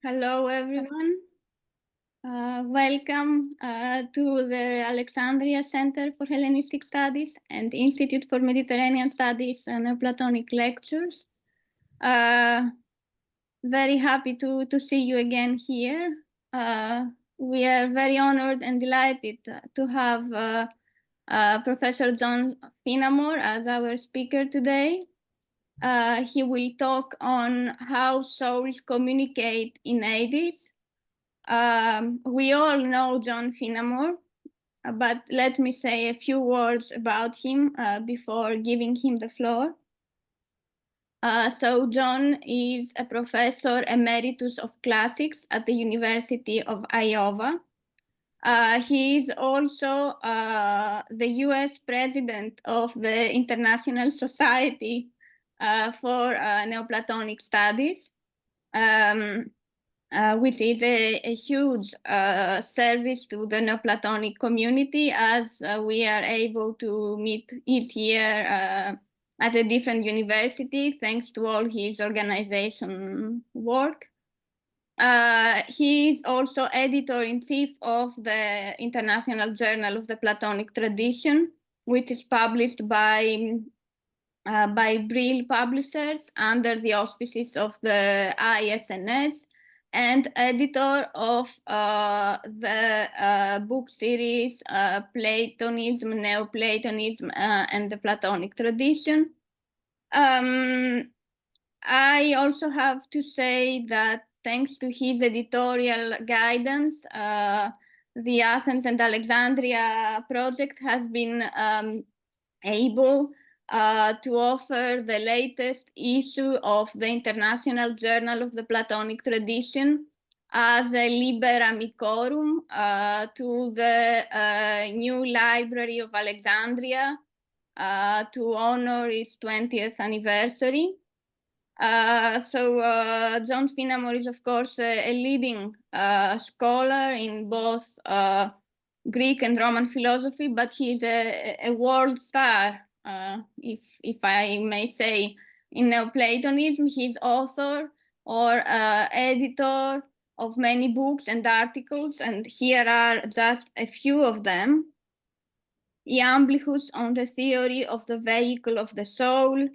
Hello, everyone. Welcome to the Alexandria Center for Hellenistic Studies and Institute for Mediterranean Studies and Neoplatonic lectures. Very happy to see you again here. We are very honored and delighted to have Professor John Finamore as our speaker today. He will talk on how souls communicate in Hades. We all know John Finamore, but let me say a few words about him before giving him the floor. So John is a professor emeritus of classics at the University of Iowa. He is also the US president of the International Society for Neoplatonic Studies. Which is a huge service to the Neoplatonic community, as we are able to meet each year at a different university thanks to all his organization work. He is also editor-in-chief of the International Journal of the Platonic Tradition, which is published by Brill Publishers under the auspices of the ISNS, and editor of the book series Platonism, Neoplatonism, and the Platonic Tradition. I also have to say that thanks to his editorial guidance, the Athens and Alexandria project has been able to offer the latest issue of the International Journal of the Platonic Tradition as a Liber Amicorum to the new Library of Alexandria to honor its 20th anniversary. John Finamore is, of course, a leading scholar in both Greek and Roman philosophy, but he's a world star, if I may say, in Neoplatonism. He's author or editor of many books and articles, and here are just a few of them. Iamblichus on the theory of the vehicle of the soul,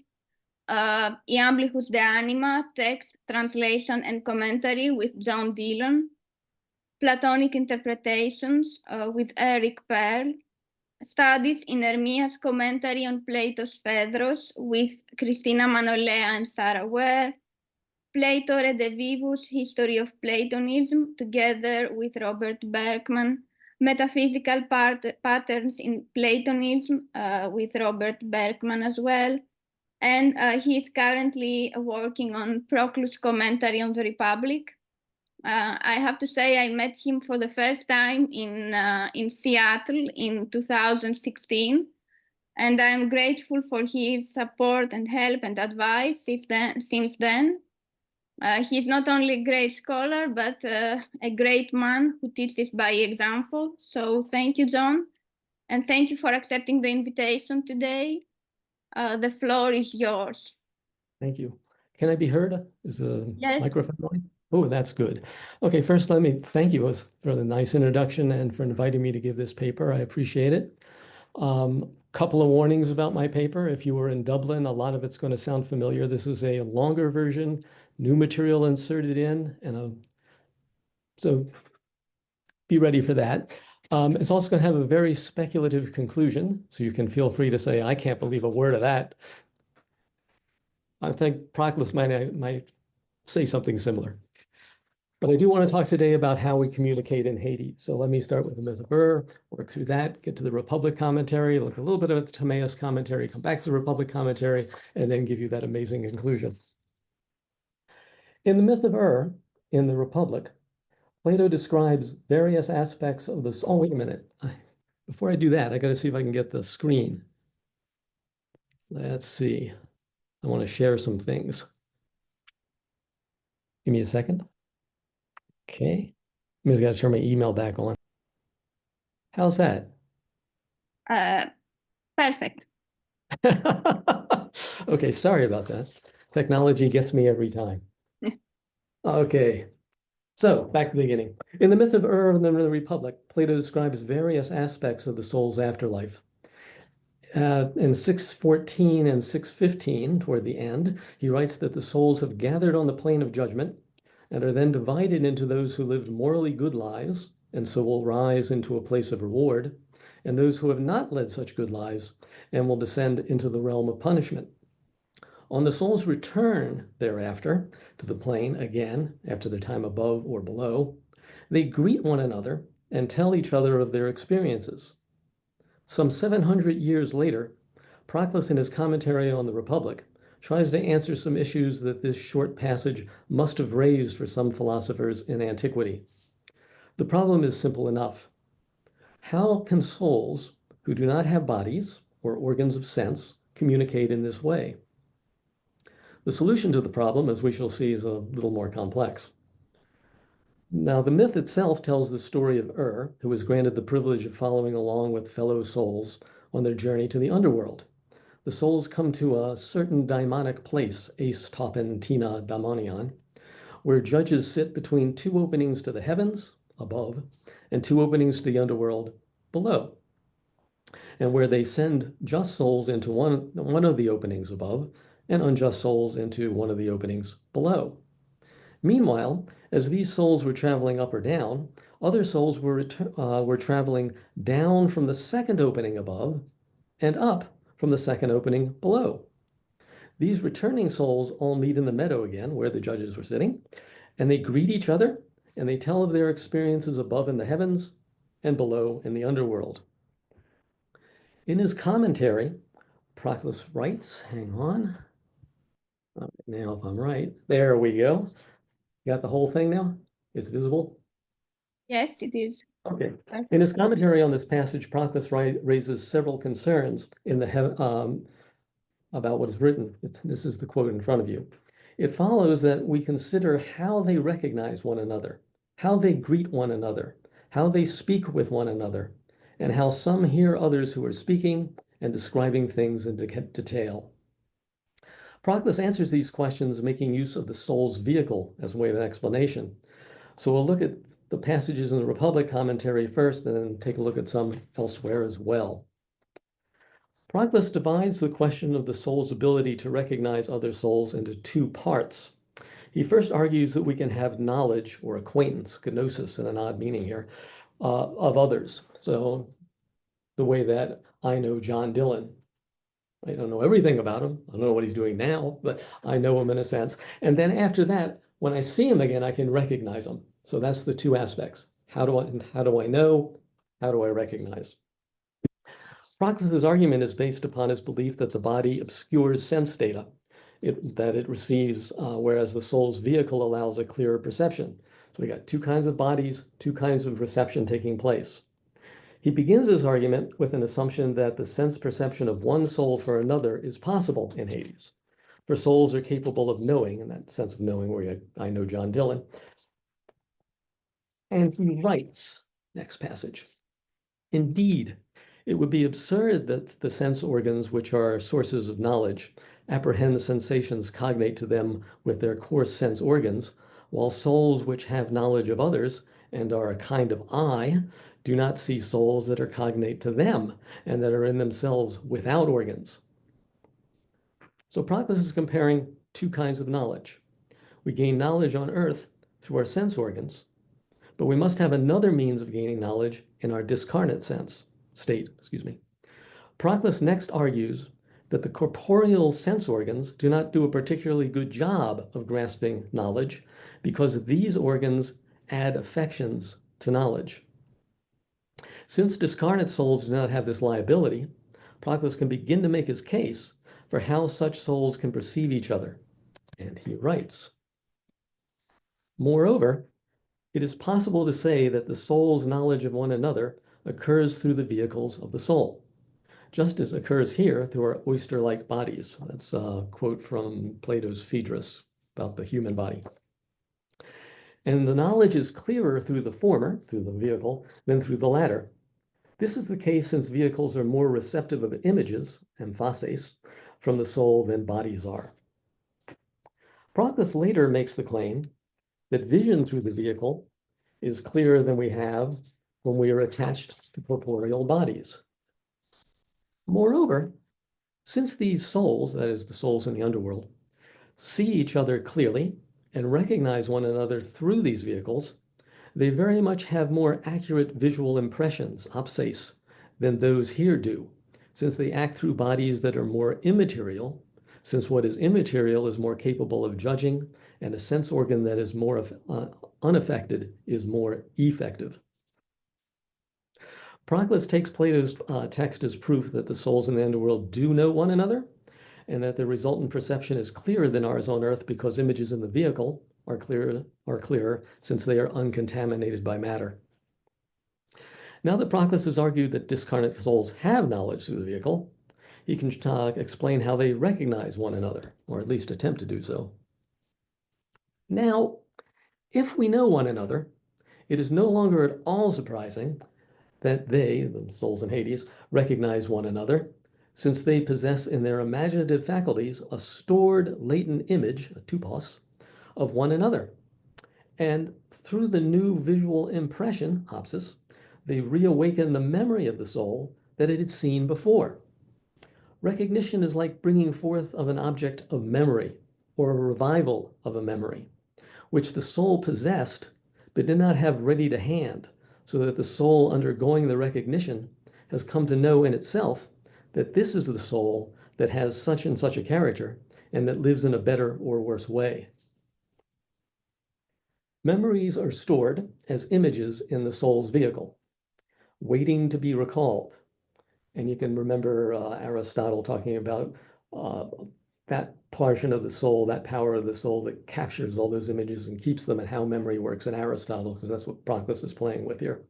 Iamblichus de Anima, text, translation, and commentary with John Dillon, Platonic Interpretations with Eric Pearl, Studies in Hermia's Commentary on Plato's Phaedros with Christina Manolea and Sarah Ware, Plato Redivivus, History of Platonism, together with Robert Berkman, Metaphysical Patterns in Platonism with Robert Berkman as well. And he is currently working on Proclus' Commentary on the Republic. I have to say I met him for the first time in Seattle in 2016, and I'm grateful for his support and help and advice since then. He's not only a great scholar, but a great man who teaches by example. So thank you, John, and thank you for accepting the invitation today. The floor is yours. Thank you. Can I be heard? Is the Yes. Microphone on? Oh, that's good. Okay, first let me thank you for the nice introduction and for inviting me to give this paper. I appreciate it. Couple of warnings about my paper. If you were in Dublin, a lot of it's going to sound familiar. This is a longer version, new material inserted in, and so be ready for that. It's also going to have a very speculative conclusion, so you can feel free to say, I can't believe a word of that. I think Proclus might say something similar. But I do want to talk today about how we communicate in Hades. So let me start with the myth of work through that, get to the Republic commentary, look a little bit at the Timaeus commentary, come back to the Republic commentary, and then give you that amazing conclusion. In the myth of in the Republic, Plato describes various aspects of the soul. Oh, wait a minute. Before I do that, I got to see if I can get the screen. Let's see. I want to share some things. Give me a second. Okay. I just got to turn my email back on. How's that? Perfect. Okay, sorry about that. Technology gets me every time. Okay. So, back to the beginning. In the myth of and the Republic, Plato describes various aspects of the soul's afterlife. In 614 and 615, toward the end, he writes that the souls have gathered on the plane of judgment and are then divided into those who lived morally good lives and so will rise into a place of reward, and those who have not led such good lives and will descend into the realm of punishment. On the soul's return thereafter to the plane again, after their time above or below, they greet one another and tell each other of their experiences. Some 700 years later, Proclus, in his commentary on the Republic, tries to answer some issues that this short passage must have raised for some philosophers in antiquity. The problem is simple enough. How can souls who do not have bodies or organs of sense communicate in this way? The solution to the problem, as we shall see, is a little more complex. Now, the myth itself tells the story of who was granted the privilege of following along with fellow souls on their journey to the underworld. The souls come to a certain daimonic place, eis topen tina daimonion, where judges sit between two openings to the heavens, above, and two openings to the underworld, below, and where they send just souls into one of the openings above and unjust souls into one of the openings below. Meanwhile, as these souls were traveling up or down, other souls were traveling down from the second opening above and up from the second opening below. These returning souls all meet in the meadow again, where the judges were sitting, and they greet each other, and they tell of their experiences above in the heavens and below in the underworld. In his commentary, Proclus writes, hang on. Now, if I'm right, there we go. Got the whole thing now? It's visible? Yes, it is. Okay. In his commentary on this passage, Proclus raises several concerns in the about what is written. This is the quote in front of you. It follows that we consider how they recognize one another, how they greet one another, how they speak with one another, and how some hear others who are speaking and describing things in detail. Proclus answers these questions making use of the soul's vehicle as a way of explanation. So we'll look at the passages in the Republic commentary first, and then take a look at some elsewhere as well. Proclus divides the question of the soul's ability to recognize other souls into two parts. He first argues that we can have knowledge or acquaintance, gnosis in an odd meaning here, of others. So the way that I know John Dillon. I don't know everything about him. I don't know what he's doing now, but I know him in a sense. And then after that, when I see him again, I can recognize him. So that's the two aspects. How do I know? How do I recognize? Proclus's argument is based upon his belief that the body obscures sense data that it receives, whereas the soul's vehicle allows a clearer perception. So we got two kinds of bodies, two kinds of reception taking place. He begins his argument with an assumption that the sense perception of one soul for another is possible in Hades. For souls are capable of knowing, in that sense of knowing where I know John Dillon. And he writes, next passage, indeed, it would be absurd that the sense organs, which are sources of knowledge, apprehend sensations cognate to them with their coarse sense organs, while souls which have knowledge of others and are a kind of eye do not see souls that are cognate to them and that are in themselves without organs. So Proclus is comparing two kinds of knowledge. We gain knowledge on earth through our sense organs, but we must have another means of gaining knowledge in our discarnate state. Proclus next argues that the corporeal sense organs do not do a particularly good job of grasping knowledge because these organs add affections to knowledge. Since discarnate souls do not have this liability, Proclus can begin to make his case for how such souls can perceive each other. And he writes, moreover, it is possible to say that the soul's knowledge of one another occurs through the vehicles of the soul, just as occurs here through our oyster-like bodies. That's a quote from Plato's Phaedrus about the human body. And the knowledge is clearer through the former, through the vehicle, than through the latter. This is the case since vehicles are more receptive of images, emphases, from the soul than bodies are. Proclus later makes the claim that vision through the vehicle is clearer than we have when we are attached to corporeal bodies. Moreover, since these souls, that is, the souls in the underworld, see each other clearly and recognize one another through these vehicles, they very much have more accurate visual impressions, apses, than those here do, since they act through bodies that are more immaterial, since what is immaterial is more capable of judging, and a sense organ that is more unaffected is more effective. Proclus takes Plato's text as proof that the souls in the underworld do know one another, and that the resultant perception is clearer than ours on Earth because images in the vehicle are clearer since they are uncontaminated by matter. Now that Proclus has argued that discarnate souls have knowledge through the vehicle, he can explain how they recognize one another, or at least attempt to do so. Now, if we know one another, it is no longer at all surprising that they, the souls in Hades, recognize one another, since they possess in their imaginative faculties a stored latent image, a tupos, of one another. And through the new visual impression, apsis, they reawaken the memory of the soul that it had seen before. Recognition is like bringing forth of an object of memory, or a revival of a memory, which the soul possessed but did not have ready to hand, so that the soul undergoing the recognition has come to know in itself that this is the soul that has such and such a character and that lives in a better or worse way. Memories are stored as images in the soul's vehicle, waiting to be recalled. And you can remember Aristotle talking about that portion of the soul, that power of the soul that captures all those images and keeps them, and how memory works in Aristotle, because that's what Proclus is playing with here.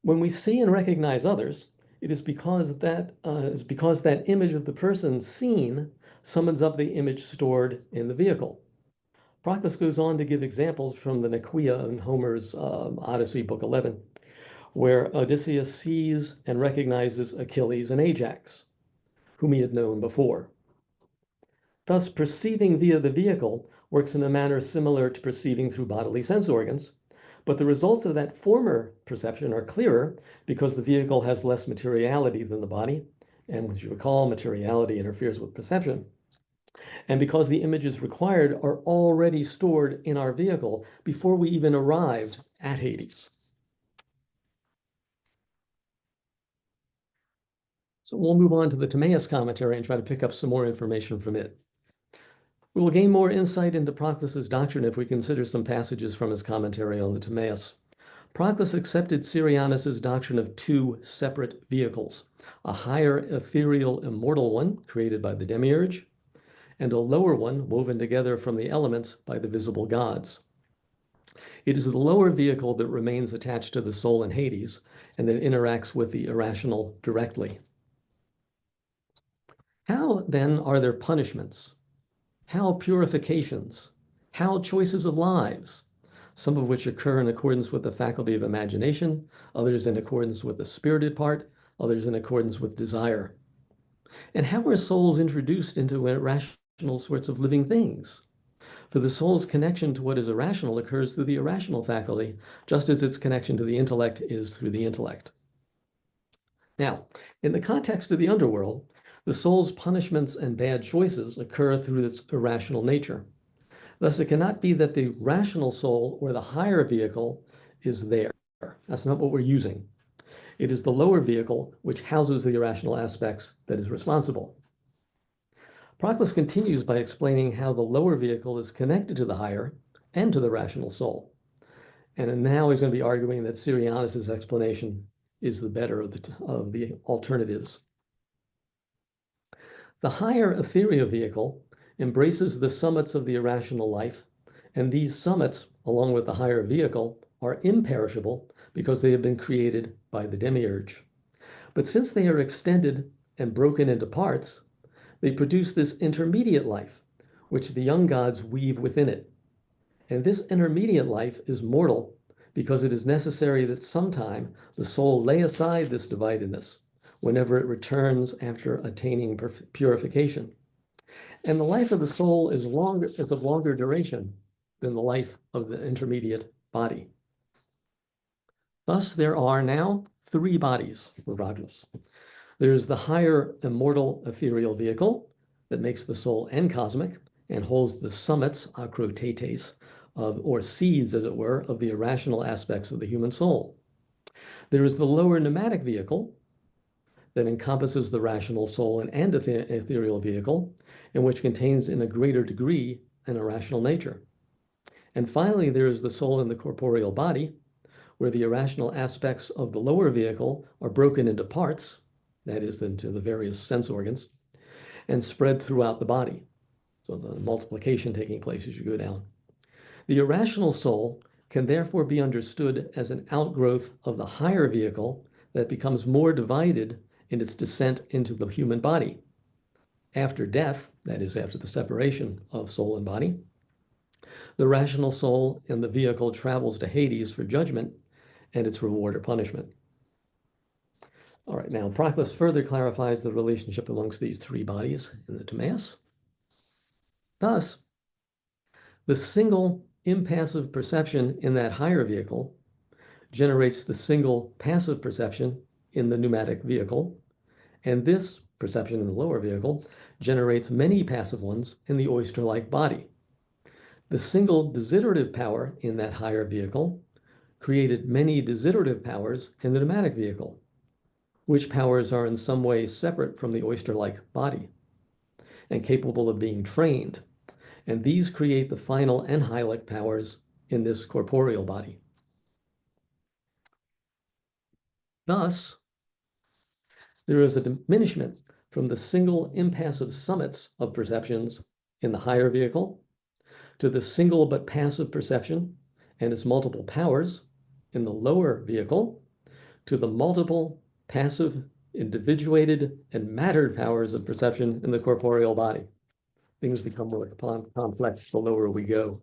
When we see and recognize others, it is because that image of the person seen summons up the image stored in the vehicle. Proclus goes on to give examples from the Nequia in Homer's Odyssey, Book 11, where Odysseus sees and recognizes Achilles and Ajax, whom he had known before. Thus, perceiving via the vehicle works in a manner similar to perceiving through bodily sense organs, but the results of that former perception are clearer because the vehicle has less materiality than the body, and as you recall, materiality interferes with perception, and because the images required are already stored in our vehicle before we even arrived at Hades. So we'll move on to the Timaeus commentary and try to pick up some more information from it. We will gain more insight into Proclus's doctrine if we consider some passages from his commentary on the Timaeus. Proclus accepted Syrianus's doctrine of two separate vehicles, a higher ethereal immortal one created by the demiurge, and a lower one woven together from the elements by the visible gods. It is the lower vehicle that remains attached to the soul in Hades and that interacts with the irrational directly. How then are there punishments? How purifications? How choices of lives? Some of which occur in accordance with the faculty of imagination, others in accordance with the spirited part, others in accordance with desire. And how are souls introduced into irrational sorts of living things? For the soul's connection to what is irrational occurs through the irrational faculty, just as its connection to the intellect is through the intellect. Now, in the context of the underworld, the soul's punishments and bad choices occur through its irrational nature. Thus, it cannot be that the rational soul or the higher vehicle is there. That's not what we're using. It is the lower vehicle which houses the irrational aspects that is responsible. Proclus continues by explaining how the lower vehicle is connected to the higher and to the rational soul. And now he's going to be arguing that Syrianus's explanation is the better of the alternatives. The higher ethereal vehicle embraces the summits of the irrational life, and these summits, along with the higher vehicle, are imperishable because they have been created by the demiurge. But since they are extended and broken into parts, they produce this intermediate life, which the young gods weave within it. And this intermediate life is mortal because it is necessary that sometime the soul lay aside this dividedness whenever it returns after attaining purification. And the life of the soul is of longer duration than the life of the intermediate body. Thus, there are now three bodies for Proclus. There's the higher immortal ethereal vehicle that makes the soul encosmic and holds the summits, akrotetes, or seeds, as it were, of the irrational aspects of the human soul. There is the lower pneumatic vehicle that encompasses the rational soul and ethereal vehicle, and which contains in a greater degree an irrational nature. And finally, there is the soul in the corporeal body, where the irrational aspects of the lower vehicle are broken into parts, that is, into the various sense organs, and spread throughout the body. So the multiplication taking place as you go down. The irrational soul can therefore be understood as an outgrowth of the higher vehicle that becomes more divided in its descent into the human body. After death, that is, after the separation of soul and body, the rational soul in the vehicle travels to Hades for judgment and its reward or punishment. All right, now Proclus further clarifies the relationship amongst these three bodies in the Timaeus. Thus, the single impassive perception in that higher vehicle generates the single passive perception in the pneumatic vehicle, and this perception in the lower vehicle generates many passive ones in the oyster-like body. The single desiderative power in that higher vehicle created many desiderative powers in the pneumatic vehicle, which powers are in some way separate from the oyster-like body and capable of being trained. And these create the final anhelic powers in this corporeal body. Thus, there is a diminishment from the single impassive summits of perceptions in the higher vehicle to the single but passive perception and its multiple powers in the lower vehicle to the multiple passive, individuated, and mattered powers of perception in the corporeal body. Things become more complex the lower we go.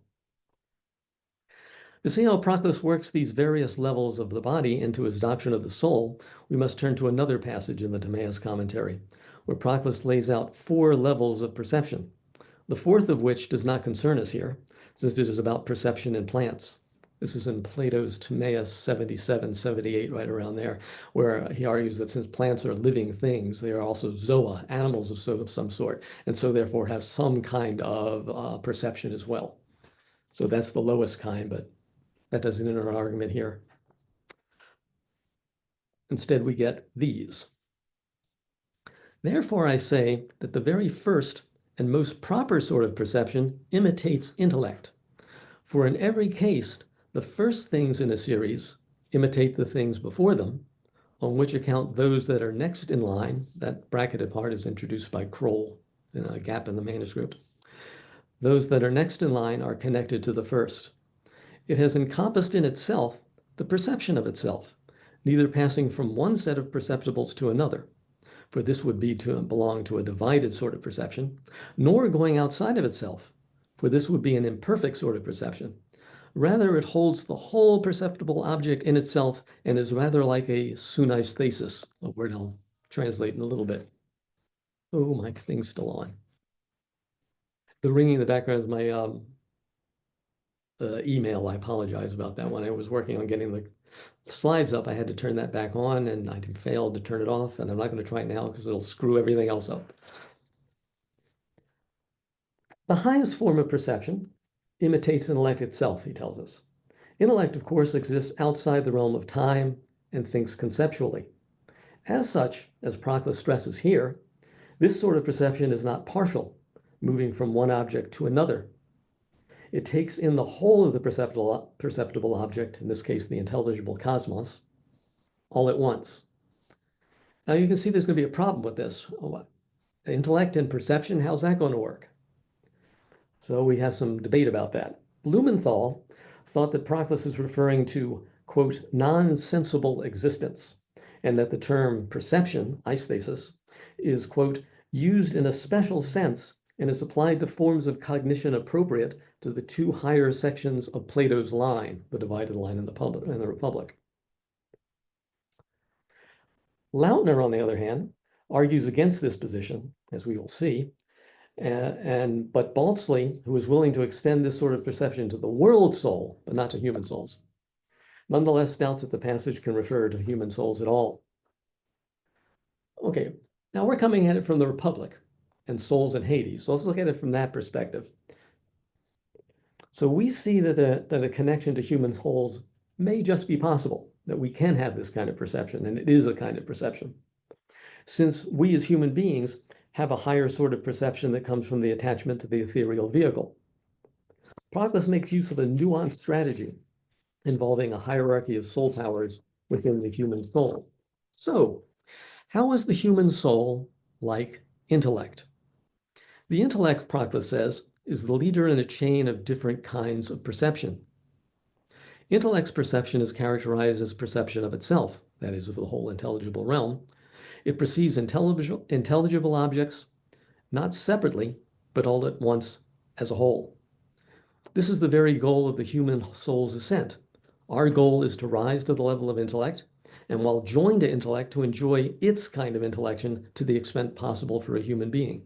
To see how Proclus works these various levels of the body into his doctrine of the soul, we must turn to another passage in the Timaeus commentary, where Proclus lays out 4 levels of perception, the fourth of which does not concern us here, since it is about perception in plants. This is in Plato's Timaeus 77, 78, right around there, where he argues that since plants are living things, they are also zoa, animals of some sort, and so therefore have some kind of perception as well. So that's the lowest kind, but that doesn't enter our argument here. Instead, we get these. Therefore, I say that the very first and most proper sort of perception imitates intellect. For in every case, the first things in a series imitate the things before them, on which account those that are next in line, that bracketed part is introduced by Kroll in a gap in the manuscript. Those that are next in line are connected to the first. It has encompassed in itself the perception of itself, neither passing from one set of perceptibles to another, for this would be to belong to a divided sort of perception, nor going outside of itself, for this would be an imperfect sort of perception. Rather, it holds the whole perceptible object in itself and is rather like a sunaesthesis, a word I'll translate in a little bit. Oh, my thing's still on. The ringing in the background is my email. I apologize about that one. I was working on getting the slides up. I had to turn that back on, and I failed to turn it off, and I'm not going to try it now because it'll screw everything else up. The highest form of perception imitates intellect itself, he tells us. Intellect, of course, exists outside the realm of time and thinks conceptually. As such, as Proclus stresses here, this sort of perception is not partial, moving from one object to another. It takes in the whole of the perceptible object, in this case, the intelligible cosmos, all at once. Now you can see there's going to be a problem with this. Intellect and perception, how's that going to work? So we have some debate about that. Blumenthal thought that Proclus is referring to, quote, non-sensible existence, and that the term perception, aisthesis, is, quote, used in a special sense and is applied to forms of cognition appropriate to the 2 higher sections of Plato's line, the divided line in the Republic. Lautner, on the other hand, argues against this position, as we will see, But Baltzly, who was willing to extend this sort of perception to the world soul, but not to human souls, nonetheless doubts that the passage can refer to human souls at all. Okay, now we're coming at it from the Republic and souls in Hades. So let's look at it from that perspective. So we see that a connection to human souls may just be possible, that we can have this kind of perception, and it is a kind of perception. Since we as human beings have a higher sort of perception that comes from the attachment to the ethereal vehicle. Proclus makes use of a nuanced strategy involving a hierarchy of soul powers within the human soul. So, how is the human soul like intellect? The intellect, Proclus says, is the leader in a chain of different kinds of perception. Intellect's perception is characterized as perception of itself, that is, of the whole intelligible realm. It perceives intelligible objects, not separately, but all at once as a whole. This is the very goal of the human soul's ascent. Our goal is to rise to the level of intellect, and while joined to intellect, to enjoy its kind of intellection to the extent possible for a human being.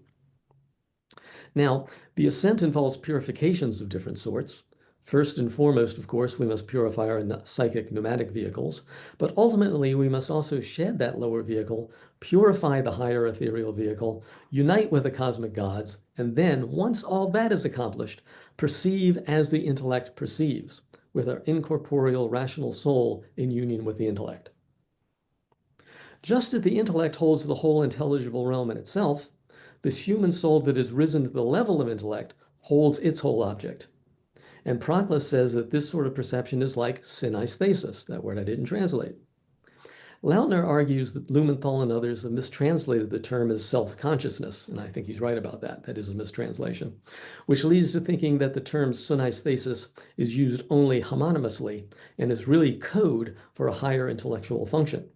Now, the ascent involves purifications of different sorts. First and foremost, of course, we must purify our psychic pneumatic vehicles, but ultimately we must also shed that lower vehicle, purify the higher ethereal vehicle, unite with the cosmic gods, and then, once all that is accomplished, perceive as the intellect perceives, with our incorporeal rational soul in union with the intellect. Just as the intellect holds the whole intelligible realm in itself, this human soul that has risen to the level of intellect holds its whole object. And Proclus says that this sort of perception is like synesthesis, that word I didn't translate. Lautner argues that Blumenthal and others have mistranslated the term as self-consciousness, and I think he's right about that. That is a mistranslation, which leads to thinking that the term synesthesis is used only homonymously and is really code for a higher intellectual function.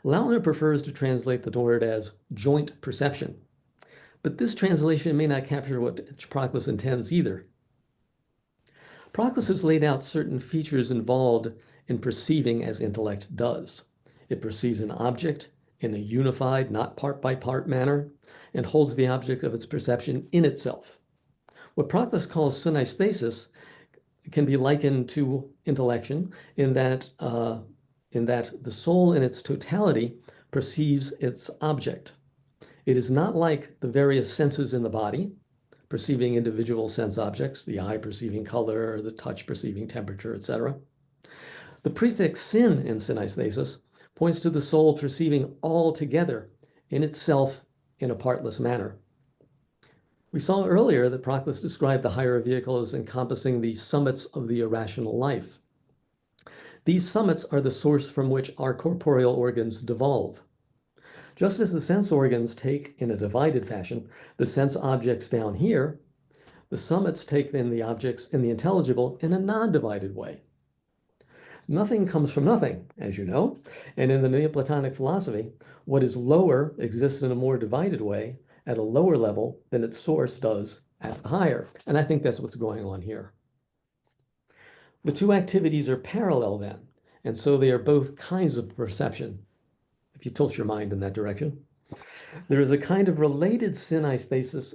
Lautner prefers to translate the word as joint perception, but this translation may not capture what Proclus intends either. Proclus has laid out certain features involved in perceiving as intellect does. It perceives an object in a unified, not part-by-part manner, and holds the object of its perception in itself. What Proclus calls synesthesis can be likened to intellection in that the soul in its totality perceives its object. It is not like the various senses in the body, perceiving individual sense objects, the eye perceiving color, or the touch perceiving temperature, etc. The prefix syn in synesthesis points to the soul perceiving all together in itself in a partless manner. We saw earlier that Proclus described the higher vehicle as encompassing the summits of the irrational life. These summits are the source from which our corporeal organs devolve. Just as the sense organs take, in a divided fashion, the sense objects down here, the summits take then the objects in the intelligible in a non-divided way. Nothing comes from nothing, as you know, and in the Neoplatonic philosophy, what is lower exists in a more divided way at a lower level than its source does at the higher. And I think that's what's going on here. The two activities are parallel then, and so they are both kinds of perception, if you tilt your mind in that direction. There is a kind of related synesthesis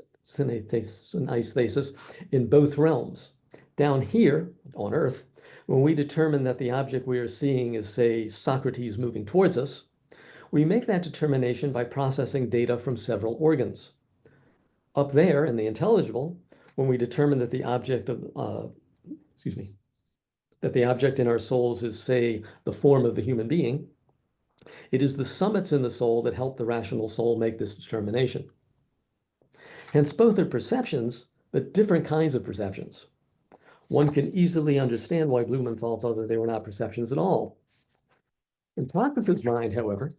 in both realms. Down here, on Earth, when we determine that the object we are seeing is, say, Socrates moving towards us, we make that determination by processing data from several organs. Up there in the intelligible, when we determine that the object of, that the object in our souls is, say, the form of the human being, it is the summits in the soul that help the rational soul make this determination. Hence, both are perceptions, but different kinds of perceptions. One can easily understand why Blumenthal thought that they were not perceptions at all. In Proclus's mind, however,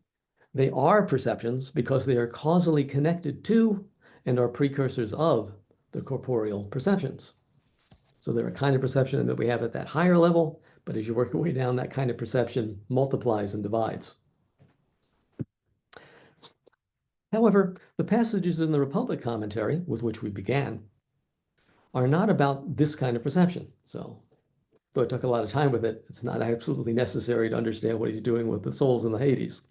they are perceptions because they are causally connected to and are precursors of the corporeal perceptions. So they're a kind of perception that we have at that higher level, but as you work your way down, that kind of perception multiplies and divides. However, the passages in the Republic commentary, with which we began, are not about this kind of perception. So, though it took a lot of time with it, it's not absolutely necessary to understand what he's doing with the souls in the Hades.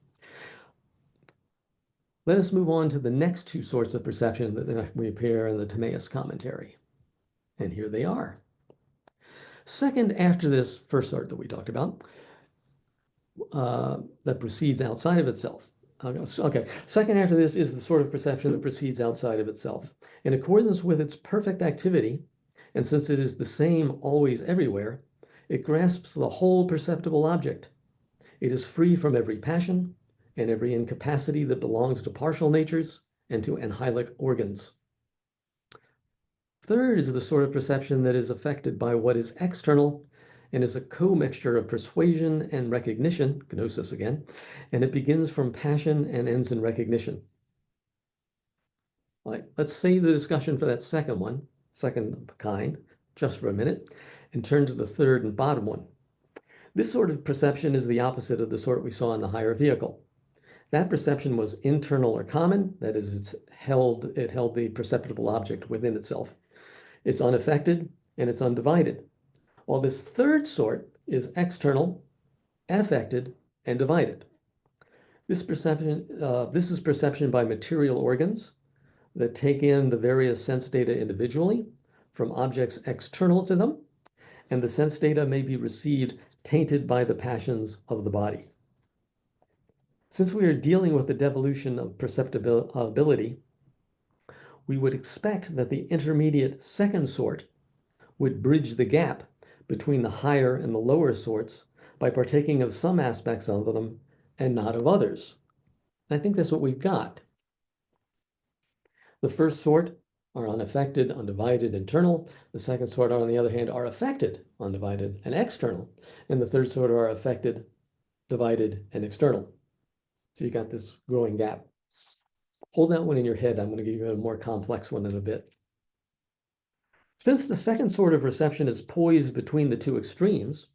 Let us move on to the next two sorts of perception that appear in the Timaeus commentary. And here they are. Second, after this first sort that we talked about, that proceeds outside of itself. Okay, second after this is the sort of perception that proceeds outside of itself. In accordance with its perfect activity, and since it is the same always everywhere, it grasps the whole perceptible object. It is free from every passion and every incapacity that belongs to partial natures and to anhylic organs. Third is the sort of perception that is affected by what is external and is a commixture of persuasion and recognition, gnosis again, and it begins from passion and ends in recognition. All right, let's save the discussion for that second kind, just for a minute, and turn to the third and bottom one. This sort of perception is the opposite of the sort we saw in the higher vehicle. That perception was internal or common, that is, it held the perceptible object within itself. It's unaffected and it's undivided. While this third sort is external, affected, and divided. This is perception by material organs that take in the various sense data individually from objects external to them, and the sense data may be received tainted by the passions of the body. Since we are dealing with the devolution of perceptibility, we would expect that the intermediate second sort would bridge the gap between the higher and the lower sorts by partaking of some aspects of them and not of others. I think that's what we've got. The first sort are unaffected, undivided, internal. The second sort, on the other hand, are affected, undivided, and external. And the third sort are affected, divided, and external. So you got this growing gap. Hold that one in your head. I'm going to give you a more complex one in a bit. Since the second sort of reception is poised between the two extremes,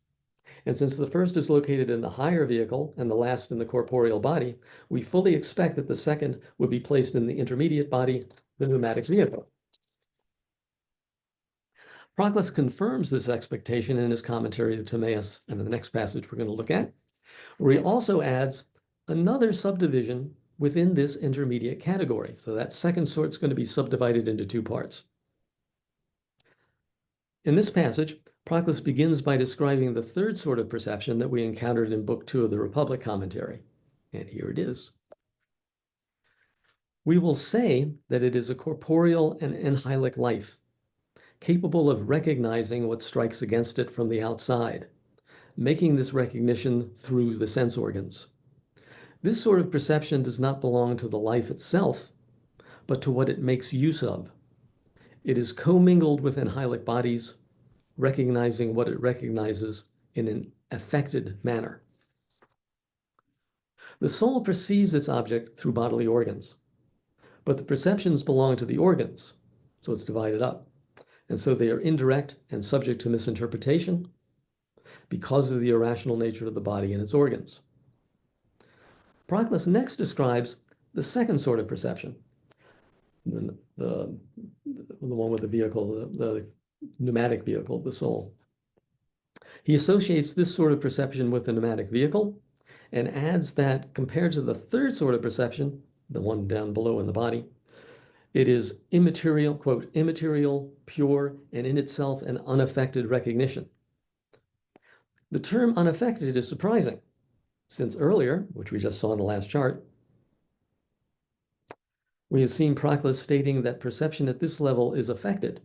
and since the first is located in the higher vehicle and the last in the corporeal body, we fully expect that the second would be placed in the intermediate body, the pneumatic vehicle. Proclus confirms this expectation in his commentary to Timaeus, and in the next passage we're going to look at, where he also adds another subdivision within this intermediate category. So that second sort is going to be subdivided into two parts. In this passage, Proclus begins by describing the third sort of perception that we encountered in Book 2 of the Republic commentary. And here it is. We will say that it is a corporeal and anhylic life, capable of recognizing what strikes against it from the outside, making this recognition through the sense organs. This sort of perception does not belong to the life itself, but to what it makes use of. It is commingled with anhylic bodies, recognizing what it recognizes in an affected manner. The soul perceives its object through bodily organs, but the perceptions belong to the organs, so it's divided up. And so they are indirect and subject to misinterpretation because of the irrational nature of the body and its organs. Proclus next describes the second sort of perception, the one with the vehicle, the pneumatic vehicle, the soul. He associates this sort of perception with the pneumatic vehicle and adds that compared to the third sort of perception, the one down below in the body, it is immaterial, quote, immaterial, pure, and in itself an unaffected recognition. The term unaffected is surprising, since earlier, which we just saw in the last chart, we have seen Proclus stating that perception at this level is affected.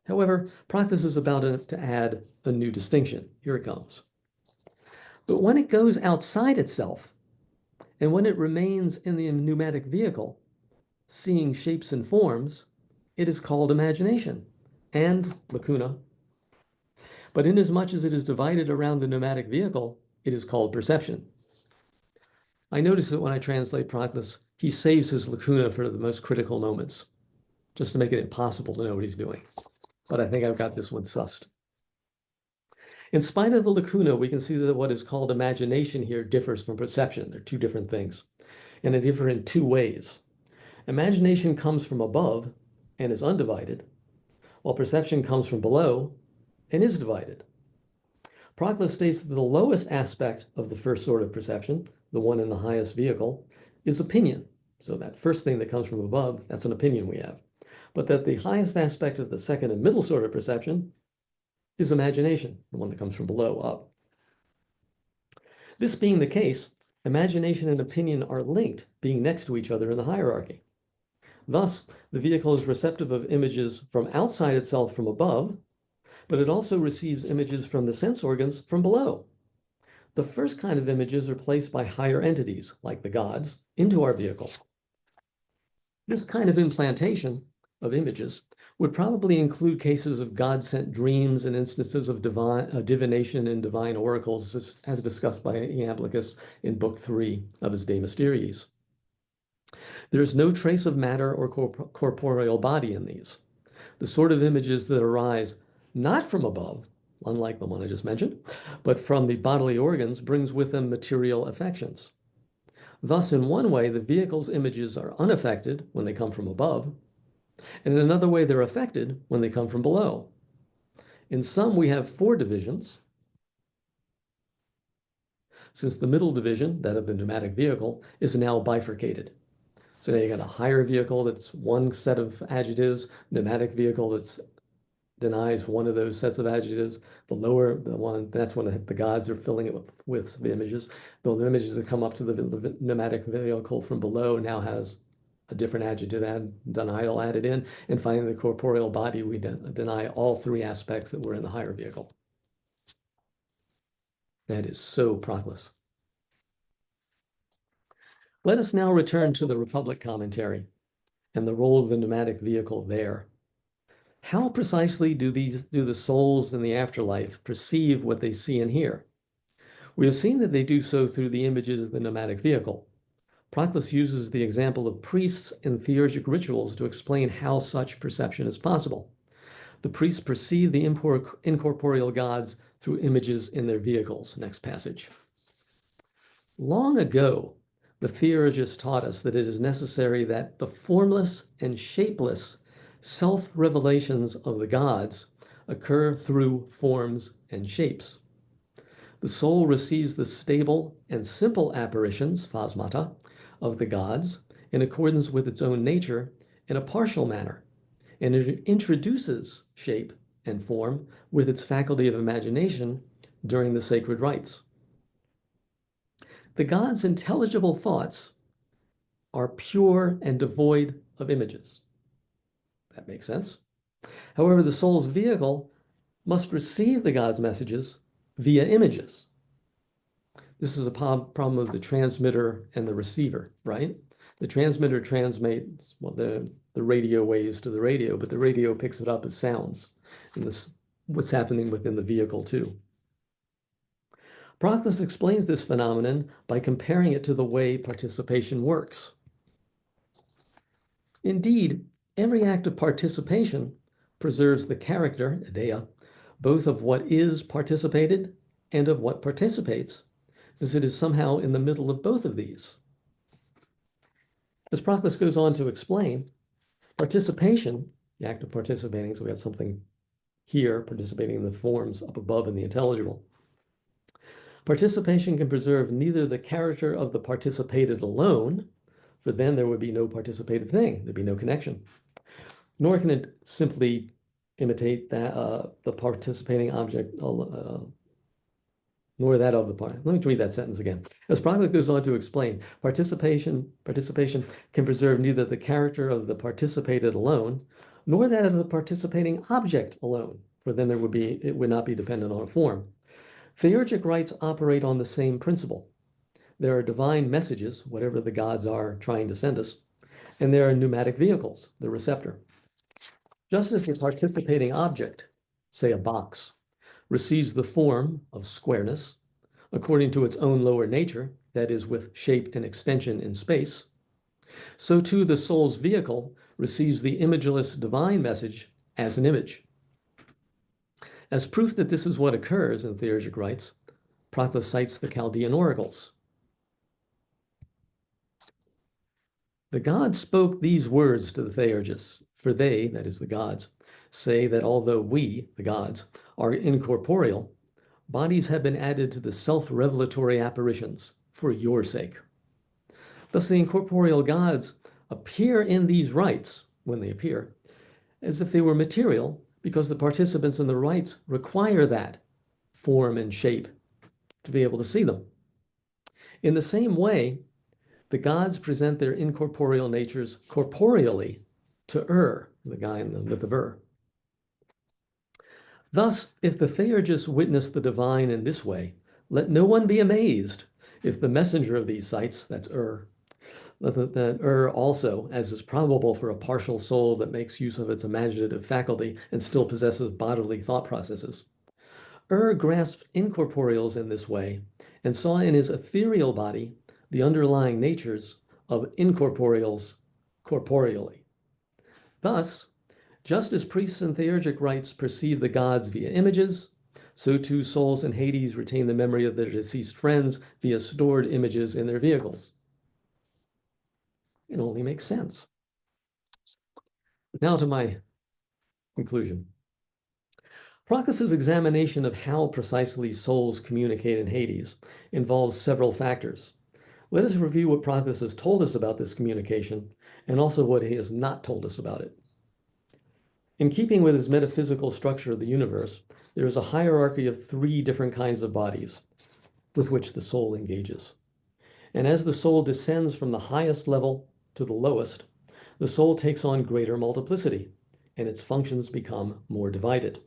However, Proclus is about to add a new distinction. Here it comes. But when it goes outside itself, and when it remains in the pneumatic vehicle, seeing shapes and forms, it is called imagination and lacuna. But inasmuch as it is divided around the pneumatic vehicle, it is called perception. I notice that when I translate Proclus, he saves his lacuna for the most critical moments, just to make it impossible to know what he's doing. But I think I've got this one sussed. In spite of the lacuna, we can see that what is called imagination here differs from perception. They're two different things, and they differ in two ways. Imagination comes from above and is undivided, while perception comes from below and is divided. Proclus states that the lowest aspect of the first sort of perception, the one in the highest vehicle, is opinion, So that first thing that comes from above, that's an opinion we have. But that the highest aspect of the second and middle sort of perception is imagination, the one that comes from below up. This being the case, imagination and opinion are linked, being next to each other in the hierarchy. Thus, the vehicle is receptive of images from outside itself from above, but it also receives images from the sense organs from below. The first kind of images are placed by higher entities, like the gods, into our vehicle. This kind of implantation of images would probably include cases of God-sent dreams and instances of divination and divine oracles, as discussed by Iamblichus in Book 3 of his De Mysteriis. There is no trace of matter or corporeal body in these. The sort of images that arise not from above, unlike the one I just mentioned, but from the bodily organs, brings with them material affections. Thus, in one way, the vehicle's images are unaffected when they come from above, and in another way, they're affected when they come from below. In some, we have 4 divisions, since the middle division, that of the pneumatic vehicle, is now bifurcated. So now you got a higher vehicle that's one set of adjectives, pneumatic vehicle that's denies one of those sets of adjectives. The lower, the one, that's when the gods are filling it with the images. The images that come up to the pneumatic vehicle from below now has a different adjective denial added in. And finally, the corporeal body, we deny all 3 aspects that were in the higher vehicle. That is so Proclus. Let us now return to the Republic commentary and the role of the pneumatic vehicle there. How precisely do the souls in the afterlife perceive what they see and hear? We have seen that they do so through the images of the pneumatic vehicle. Proclus uses the example of priests and theurgic rituals to explain how such perception is possible. The priests perceive the incorporeal gods through images in their vehicles. Next passage. Long ago, the theurgists taught us that it is necessary that the formless and shapeless self-revelations of the gods occur through forms and shapes. The soul receives the stable and simple apparitions, phasmata, of the gods in accordance with its own nature in a partial manner, and it introduces shape and form with its faculty of imagination during the sacred rites. The gods' intelligible thoughts are pure and devoid of images. That makes sense. However, the soul's vehicle must receive the God's messages via images. This is a problem of the transmitter and the receiver, right? The transmitter transmits the radio waves to the radio, but the radio picks it up as sounds. And this what's happening within the vehicle too. Proclus explains this phenomenon by comparing it to the way participation works. Indeed, every act of participation preserves the character, ideia, both of what is participated and of what participates, since it is somehow in the middle of both of these. As Proclus goes on to explain, participation, the act of participating, so we got something here, participating in the forms up above in the intelligible. Participation can preserve neither the character of the participated alone, for then there would be no participated thing, there'd be no connection, nor can it simply imitate that the participating object, nor that of the part. Let me read that sentence again. As Proclus goes on to explain, participation can preserve neither the character of the participated alone, nor that of the participating object alone, for then it would not be dependent on a form. Theurgic rites operate on the same principle. There are divine messages, whatever the gods are trying to send us, and there are pneumatic vehicles, the receptor. Just as the participating object, say a box, receives the form of squareness according to its own lower nature, that is, with shape and extension in space, so too the soul's vehicle receives the imageless divine message as an image. As proof that this is what occurs in theurgic rites, Proclus cites the Chaldean oracles. The gods spoke these words to the theurgists, for they, that is the gods, say that although we, the gods, are incorporeal, bodies have been added to the self-revelatory apparitions for your sake. Thus the incorporeal gods appear in these rites, when they appear, as if they were material, because the participants in the rites require that form and shape to be able to see them. In the same way, the gods present their incorporeal natures corporeally to the guy in the myth of Thus, if the Theurgists witness the divine in this way, let no one be amazed if the messenger of these sights, that's that also, as is probable for a partial soul that makes use of its imaginative faculty and still possesses bodily thought processes. Grasped incorporeals in this way and saw in his ethereal body the underlying natures of incorporeals corporeally. Thus, just as priests in theurgic rites perceive the gods via images, so too souls in Hades retain the memory of their deceased friends via stored images in their vehicles. It only makes sense. Now to my conclusion. Proclus's examination of how precisely souls communicate in Hades involves several factors. Let us review what Proclus has told us about this communication and also what he has not told us about it. In keeping with his metaphysical structure of the universe, there is a hierarchy of 3 different kinds of bodies with which the soul engages. And as the soul descends from the highest level to the lowest, the soul takes on greater multiplicity, and its functions become more divided.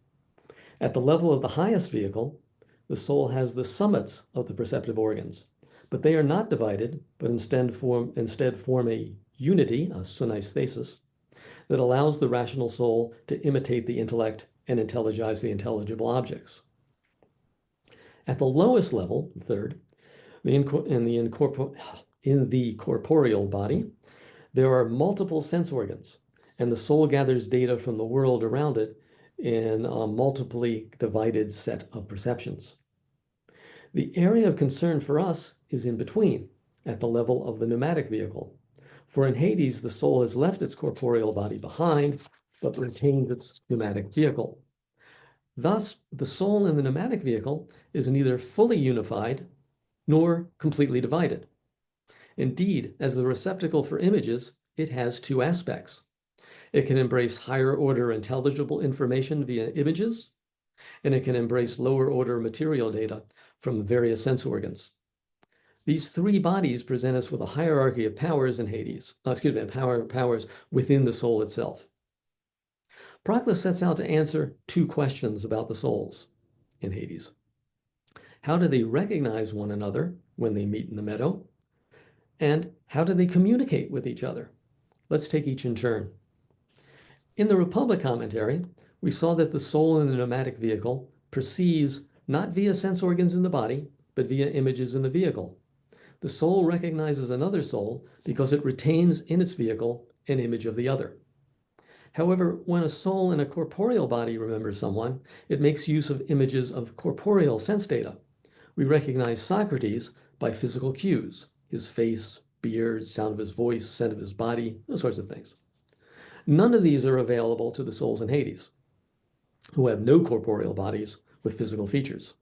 At the level of the highest vehicle, the soul has the summits of the perceptive organs, but they are not divided, but instead form a unity, a sunaesthesis, that allows the rational soul to imitate the intellect and intelligize the intelligible objects. At the lowest level, third, in the corporeal body, there are multiple sense organs, and the soul gathers data from the world around it in a multiply divided set of perceptions. The area of concern for us is in between, at the level of the pneumatic vehicle. For in Hades, the soul has left its corporeal body behind, but retained its pneumatic vehicle. Thus, the soul in the pneumatic vehicle is neither fully unified nor completely divided. Indeed, as the receptacle for images, it has 2 aspects. It can embrace higher order intelligible information via images, and it can embrace lower order material data from various sense organs. These 3 bodies present us with a hierarchy of powers in Hades, powers within the soul itself. Proclus sets out to answer 2 questions about the souls in Hades. How do they recognize one another when they meet in the meadow? And how do they communicate with each other? Let's take each in turn. In the Republic commentary, we saw that the soul in the pneumatic vehicle perceives not via sense organs in the body, but via images in the vehicle. The soul recognizes another soul because it retains in its vehicle an image of the other. However, when a soul in a corporeal body remembers someone, it makes use of images of corporeal sense data. We recognize Socrates by physical cues, his face, beard, sound of his voice, scent of his body, those sorts of things. None of these are available to the souls in Hades, who have no corporeal bodies with physical features.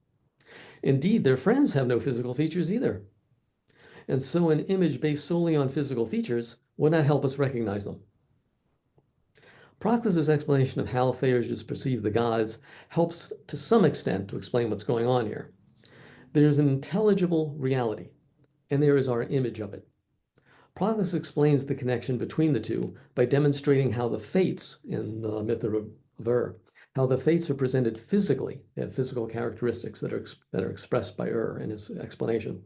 Indeed, their friends have no physical features either. And so an image based solely on physical features would not help us recognize them. Proclus's explanation of how Theurgists perceive the gods helps to some extent to explain what's going on here. There's an intelligible reality, and there is our image of it. Proclus explains the connection between the two by demonstrating how the fates in the myth of how the fates are presented physically. They have physical characteristics that are expressed by in his explanation,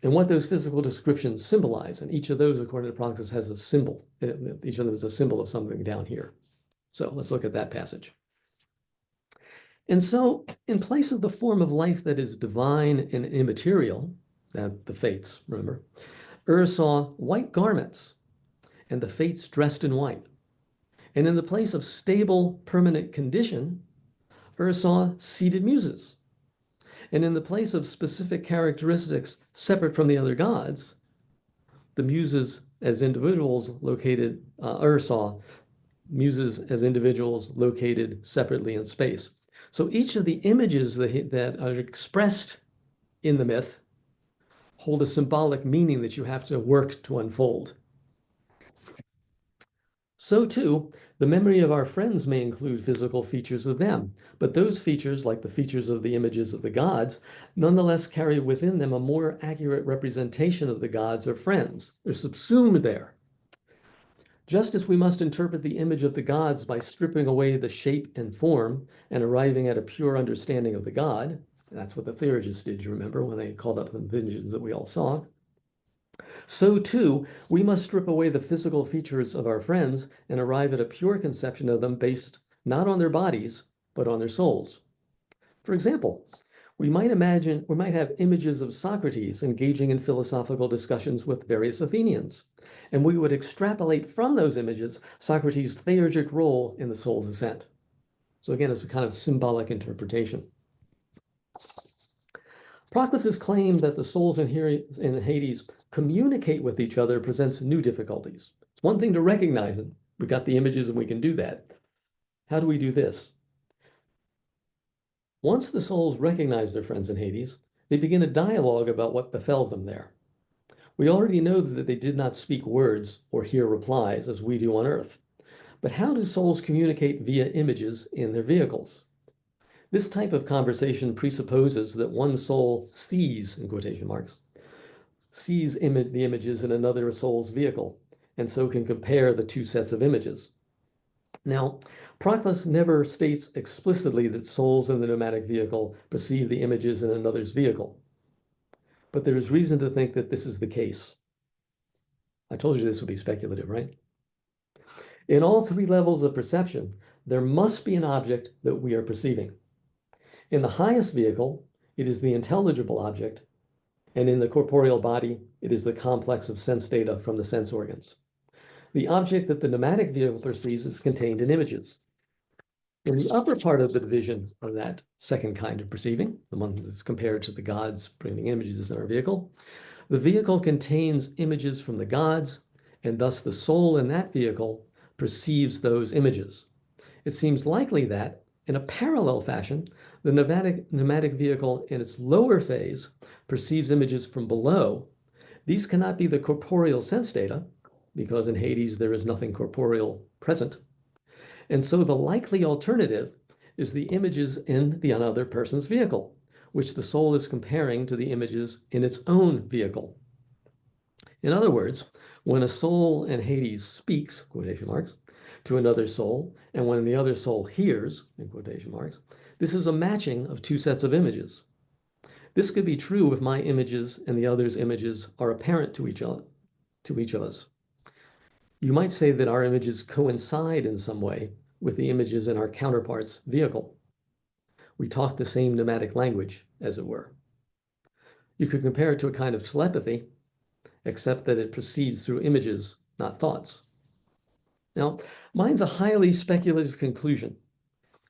and what those physical descriptions symbolize. And each of those, according to Proclus, has a symbol. Each of them is a symbol of something down here. So let's look at that passage. And so, in place of the form of life that is divine and immaterial, that the fates, remember, saw white garments, and the fates dressed in white. And in the place of stable, permanent condition, saw seated muses. And in the place of specific characteristics separate from the other gods, the muses as individuals located, saw muses as individuals located separately in space. So each of the images that are expressed in the myth hold a symbolic meaning that you have to work to unfold. So too, the memory of our friends may include physical features of them, but those features, like the features of the images of the gods, nonetheless carry within them a more accurate representation of the gods or friends. They're subsumed there. Just as we must interpret the image of the gods by stripping away the shape and form and arriving at a pure understanding of the god, that's what the theurgists did, you remember, when they called up the visions that we all saw. So too, we must strip away the physical features of our friends and arrive at a pure conception of them based not on their bodies, but on their souls. For example, we might have images of Socrates engaging in philosophical discussions with various Athenians, and we would extrapolate from those images Socrates' theurgic role in the soul's ascent. So again, it's a kind of symbolic interpretation. Proclus's claim that the souls in Hades communicate with each other presents new difficulties. It's one thing to recognize them. We got the images and we can do that. How do we do this? Once the souls recognize their friends in Hades, they begin a dialogue about what befell them there. We already know that they did not speak words or hear replies as we do on Earth. But how do souls communicate via images in their vehicles? This type of conversation presupposes that one soul sees, in quotation marks, sees the images in another soul's vehicle, and so can compare the two sets of images. Now, Proclus never states explicitly that souls in the nomadic vehicle perceive the images in another's vehicle, but there is reason to think that this is the case. I told you this would be speculative, right? In all three levels of perception, there must be an object that we are perceiving. In the highest vehicle, it is the intelligible object, and in the corporeal body, it is the complex of sense data from the sense organs. The object that the nomadic vehicle perceives is contained in images. In the upper part of the division of that second kind of perceiving, the one that's compared to the gods bringing images in our vehicle, the vehicle contains images from the gods, and thus the soul in that vehicle perceives those images. It seems likely that, in a parallel fashion, the nomadic vehicle in its lower phase perceives images from below. These cannot be the corporeal sense data, because in Hades there is nothing corporeal present. And so the likely alternative is the images in the other person's vehicle, which the soul is comparing to the images in its own vehicle. In other words, when a soul in Hades speaks, quotation marks, to another soul, and when the other soul hears, in quotation marks, this is a matching of two sets of images. This could be true if my images and the other's images are apparent to each of us. You might say that our images coincide in some way with the images in our counterpart's vehicle. We talk the same nomadic language, as it were. You could compare it to a kind of telepathy, except that it proceeds through images, not thoughts. Now, mine's a highly speculative conclusion.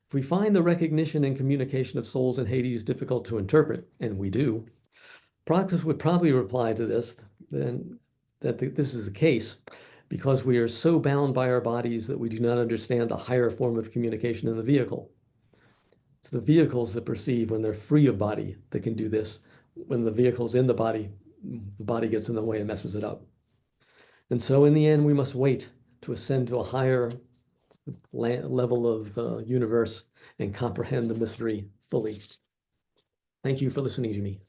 If we find the recognition and communication of souls in Hades difficult to interpret, and we do, Proclus would probably reply to this that this is the case because we are so bound by our bodies that we do not understand the higher form of communication in the vehicle. It's the vehicles that perceive when they're free of body that can do this. When the vehicle's in the body gets in the way and messes it up. And so in the end, we must wait to ascend to a higher level of universe and comprehend the mystery fully. Thank you for listening to me.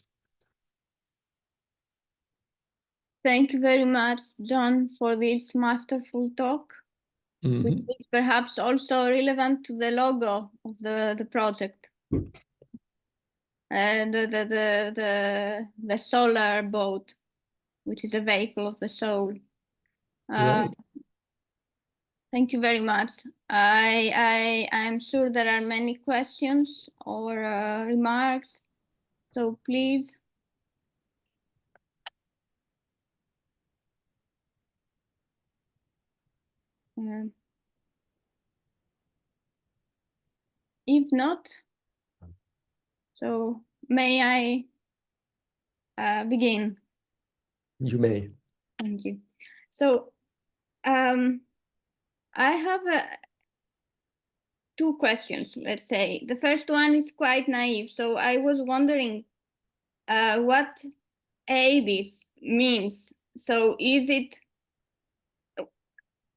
Thank you very much, John, for this masterful talk, which is perhaps also relevant to the logo of the project. The solar boat, which is a vehicle of the soul. Right. Thank you very much. I am sure there are many questions or remarks, so please. If not, so may I begin? You may. Thank you. So I have two questions, let's say. The first one is quite naive. So I was wondering what Hades means. So is it,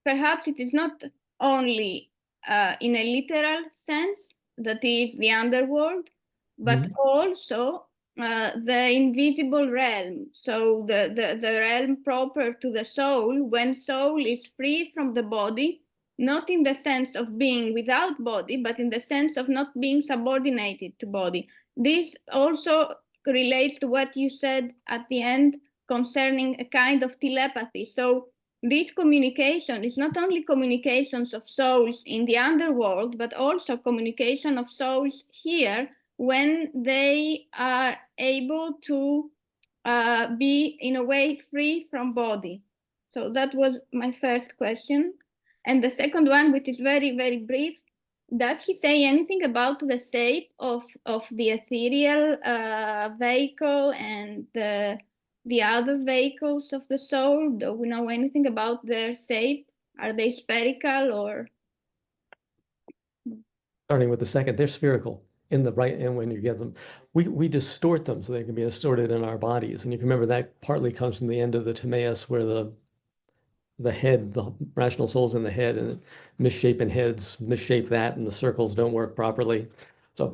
perhaps it is not only in a literal sense, that is the underworld, but also the invisible realm. So the realm proper to the soul, when soul is free from the body, not in the sense of being without body, but in the sense of not being subordinated to body. This also relates to what you said at the end concerning a kind of telepathy. So this communication is not only communications of souls in the underworld, but also communication of souls here when they are able to be in a way free from body. So that was my first question. And the second one, which is very, very brief, does he say anything about the shape of the ethereal vehicle and the other vehicles of the soul? Do we know anything about their shape? Are they spherical or? Starting with the second, they're spherical in the right, and when you get them, we distort them so they can be distorted in our bodies. And you can remember that partly comes from the end of the Timaeus, where the head, the rational soul's in the head, and misshapen heads misshape that, and the circles don't work properly. So,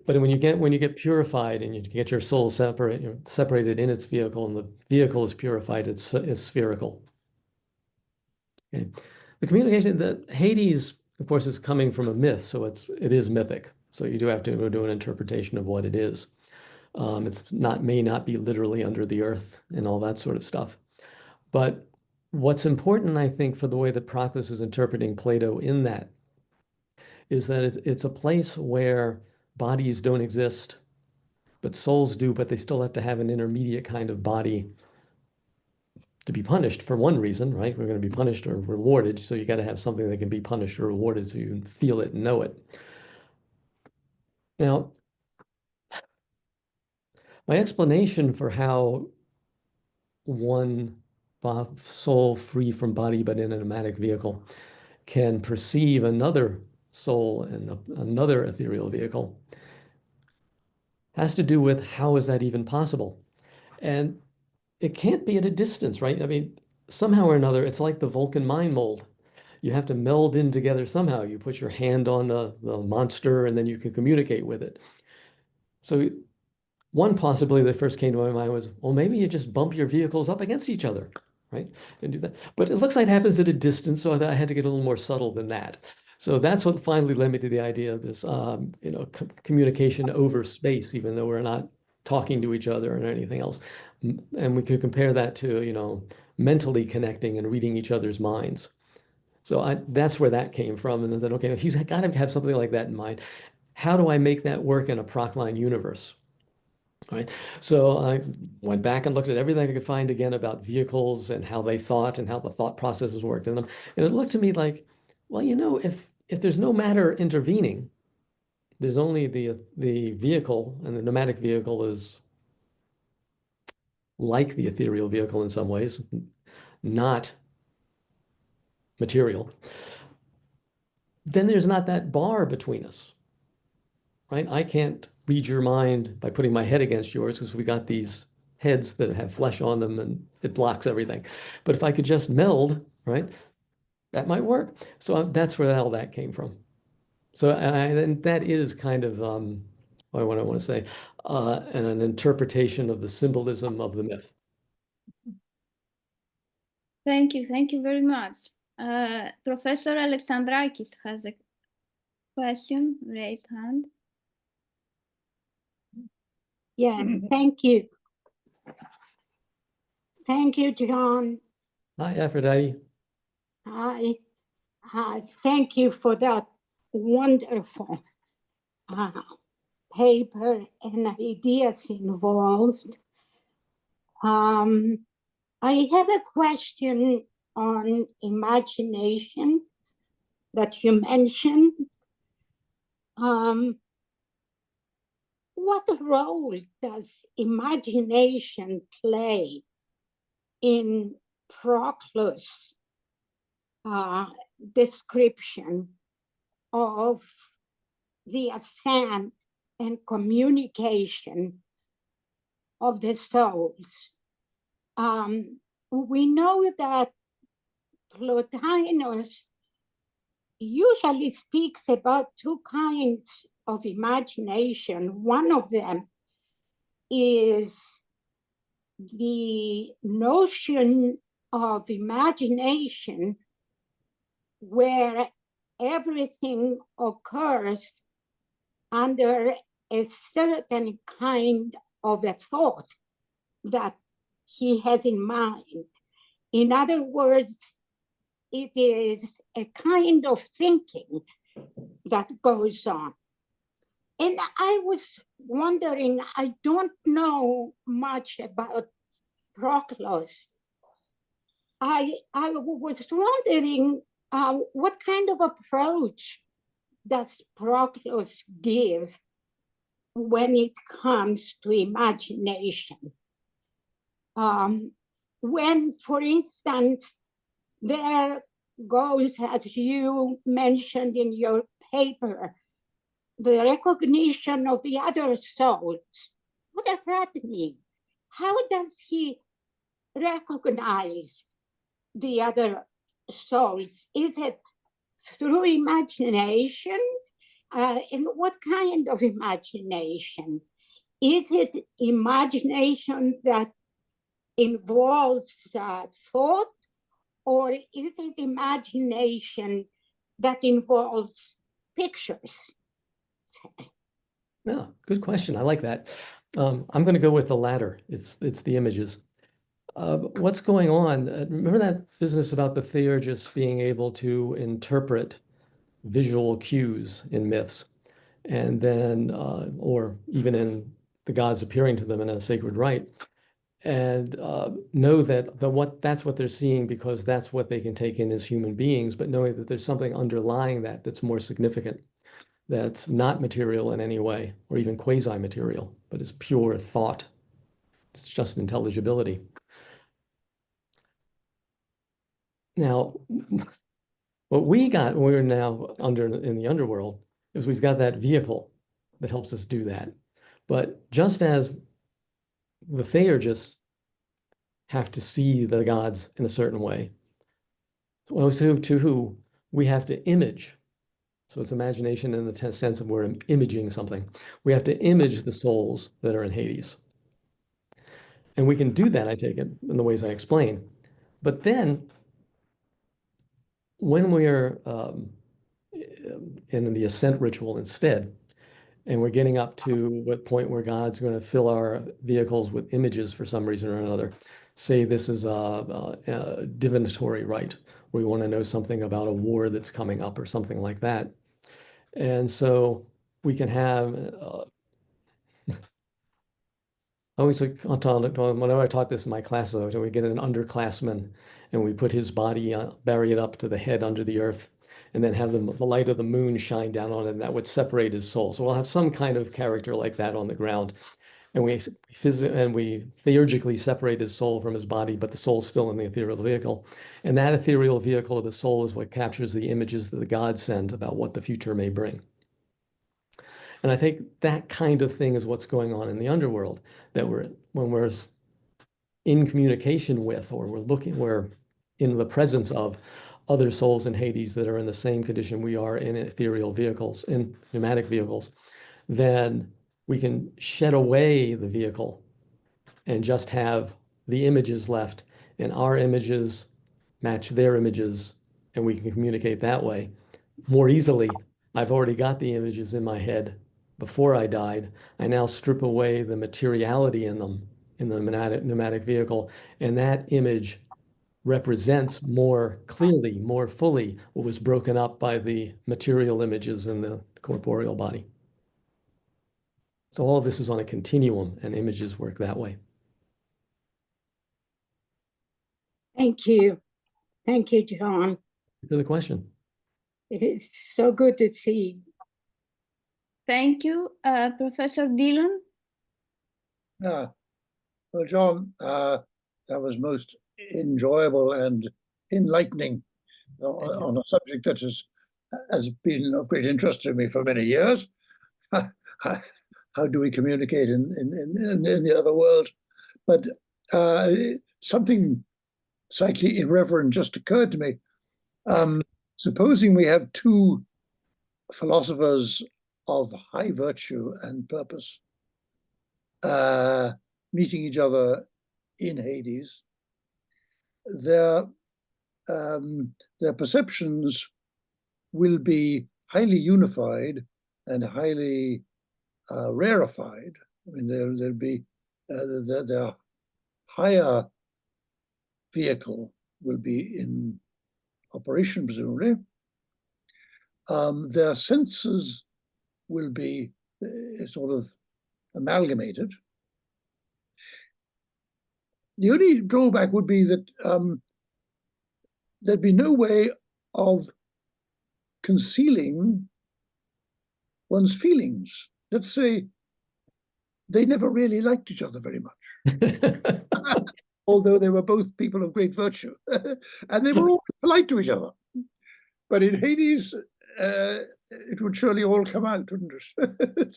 but when you get purified and you get your soul separated in its vehicle, and the vehicle is purified, it's spherical. Okay. The communication, the Hades, of course, is coming from a myth, so it is mythic. So you do have to do an interpretation of what it is. It's may not be literally under the earth and all that sort of stuff. But what's important, I think, for the way that Proclus is interpreting Plato in that is that it's a place where bodies don't exist, but souls do, but they still have to have an intermediate kind of body to be punished for one reason, right? We're going to be punished or rewarded, so you got to have something that can be punished or rewarded so you can feel it and know it. Now, my explanation for how one soul free from body but in a pneumatic vehicle can perceive another soul in another ethereal vehicle has to do with how is that even possible? And it can't be at a distance, right? I mean, somehow or another, it's like the Vulcan mind mold. You have to meld in together somehow. You put your hand on the monster and then you can communicate with it. So one possibility that first came to my mind was, well, maybe you just bump your vehicles up against each other, right? And do that. But it looks like it happens at a distance, so I had to get a little more subtle than that. So that's what finally led me to the idea of this, communication over space, even though we're not talking to each other or anything else. And we could compare that to, mentally connecting and reading each other's minds. So that's where that came from. And I said, okay, he's got to have something like that in mind. How do I make that work in a Procline universe? All right. So I went back and looked at everything I could find again about vehicles and how they thought and how the thought processes worked in them. And it looked to me like, well, if there's no matter intervening, there's only the vehicle, and the pneumatic vehicle is like the ethereal vehicle in some ways, not material, then there's not that bar between us, right? I can't read your mind by putting my head against yours because we got these heads that have flesh on them and it blocks everything. But if I could just meld, right, that might work. So that's where all that came from. So and that is kind of what I want to say, an interpretation of the symbolism of the myth. Thank you very much. Professor Alexandrakis has a question, raised hand. Yes, thank you. Thank you, John. Hi, Aphrodite. Hi. Thank you for that wonderful paper and ideas involved. I have a question on imagination that you mentioned. What role does imagination play in Proclus' description of the ascent and communication of the souls? We know that Plotinus usually speaks about two kinds of imagination. One of them is the notion of imagination where everything occurs under a certain kind of a thought that he has in mind. In other words, it is a kind of thinking that goes on. And I was wondering, I don't know much about Proclus. I was wondering what kind of approach does Proclus give when it comes to imagination? When, for instance, there goes, as you mentioned in your paper, the recognition of the other souls. What does that mean? How does he recognize the other souls? Is it through imagination? And what kind of imagination? Is it imagination that involves thought, or is it imagination that involves pictures? Yeah, good question. I like that. I'm going to go with the latter. It's the images. What's going on? Remember that business about the theurgist being able to interpret visual cues in myths, and then, or even in the gods appearing to them in a sacred rite, and know that that's what they're seeing because that's what they can take in as human beings, but knowing that there's something underlying that that's more significant, that's not material in any way, or even quasi-material, but is pure thought. It's just intelligibility. Now, what we got when we were now in the underworld is we've got that vehicle that helps us do that. But just as the theurgists have to see the gods in a certain way, well, so too, we have to image. So it's imagination in the sense of we're imaging something. We have to image the souls that are in Hades. And we can do that, I take it, in the ways I explain. But then, when we're in the ascent ritual instead, and we're getting up to what point where God's going to fill our vehicles with images for some reason or another, say this is a divinatory rite, where we want to know something about a war that's coming up or something like that. And so we can have, whenever I taught this in my classes, we get an underclassman and we put his body, bury it up to the head under the earth, and then have the light of the moon shine down on it, and that would separate his soul. So we'll have some kind of character like that on the ground. And we theurgically separate his soul from his body, but the soul's still in the ethereal vehicle. And that ethereal vehicle of the soul is what captures the images that the gods send about what the future may bring. And I think that kind of thing is what's going on in the underworld, that when we're in communication with, or we're in the presence of other souls in Hades that are in the same condition we are in ethereal vehicles, in pneumatic vehicles, then we can shed away the vehicle and just have the images left, and our images match their images, and we can communicate that way more easily. I've already got the images in my head before I died. I now strip away the materiality in them, in the pneumatic vehicle, and that image represents more clearly, more fully, what was broken up by the material images in the corporeal body. So all of this is on a continuum, and images work that way. Thank you. Thank you, John. For the question. It is so good to see. Thank you, Professor Dillon. Well, John, that was most enjoyable and enlightening on a subject that has been of great interest to me for many years. How do we communicate in the other world? But something slightly irreverent just occurred to me. Supposing we have two philosophers of high virtue and purpose meeting each other in Hades, their perceptions will be highly unified and highly rarefied. I mean, there'll be their higher vehicle will be in operation, presumably. Their senses will be sort of amalgamated. The only drawback would be that there'd be no way of concealing one's feelings. Let's say they never really liked each other very much, although they were both people of great virtue, and they were all polite to each other. But in Hades, it would surely all come out, wouldn't it?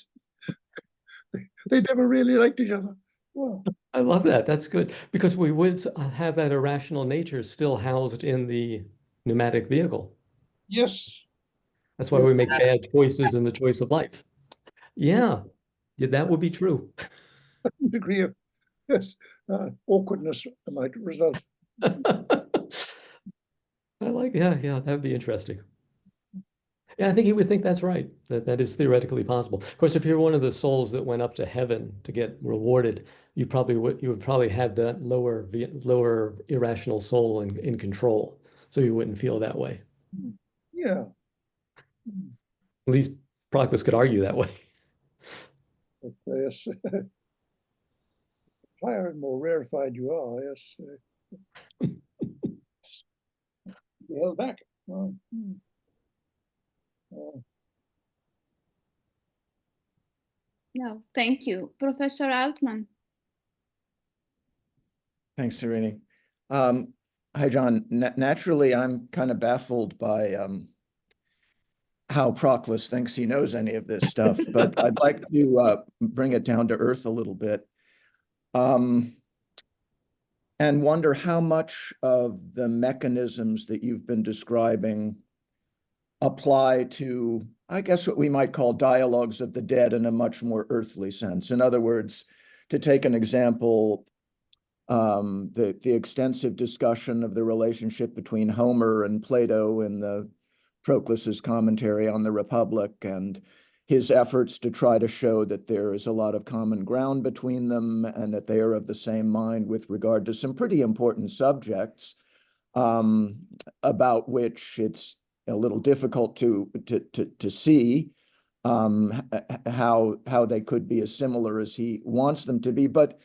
They never really liked each other. Well, I love that. That's good, because we would have that irrational nature still housed in the pneumatic vehicle. yes. That's why we make bad choices in the choice of life. Yeah, that would be true. Degree of awkwardness might result. I like, yeah, that'd be interesting. Yeah, I think he would think that's right, that is theoretically possible. Of course, if you're one of the souls that went up to heaven to get rewarded, you would probably have that lower irrational soul in control, so you wouldn't feel that way. Yeah. At least Proclus could argue that way. But, yes. Higher and more rarefied you are, yes. Be held back. No, thank you. Professor Altman. Thanks, Sereni. Hi, John. Naturally, I'm kind of baffled by how Proclus thinks he knows any of this stuff, but I'd like to bring it down to earth a little bit and wonder how much of the mechanisms that you've been describing apply to, I guess, what we might call dialogues of the dead in a much more earthly sense. In other words, to take an example, the extensive discussion of the relationship between Homer and Plato in the Proclus's commentary on the Republic, and his efforts to try to show that there is a lot of common ground between them and that they are of the same mind with regard to some pretty important subjects about which it's a little difficult to see how they could be as similar as he wants them to be. But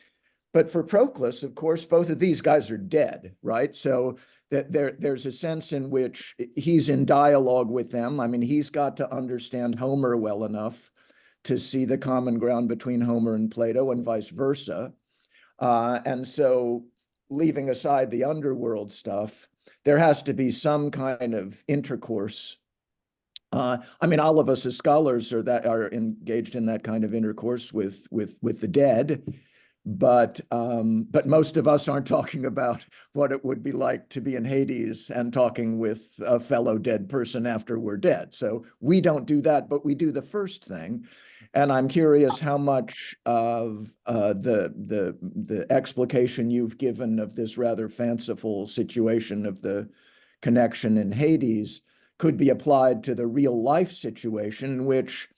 for Proclus, of course, both of these guys are dead, right? So there's a sense in which he's in dialogue with them. I mean, he's got to understand Homer well enough to see the common ground between Homer and Plato and vice versa. And so leaving aside the underworld stuff, there has to be some kind of intercourse. I mean, all of us as scholars are engaged in that kind of intercourse with the dead. But most of us aren't talking about what it would be like to be in Hades and talking with a fellow dead person after we're dead. So we don't do that, but we do the first thing. And I'm curious how much of the explication you've given of this rather fanciful situation of the connection in Hades could be applied to the real life situation in which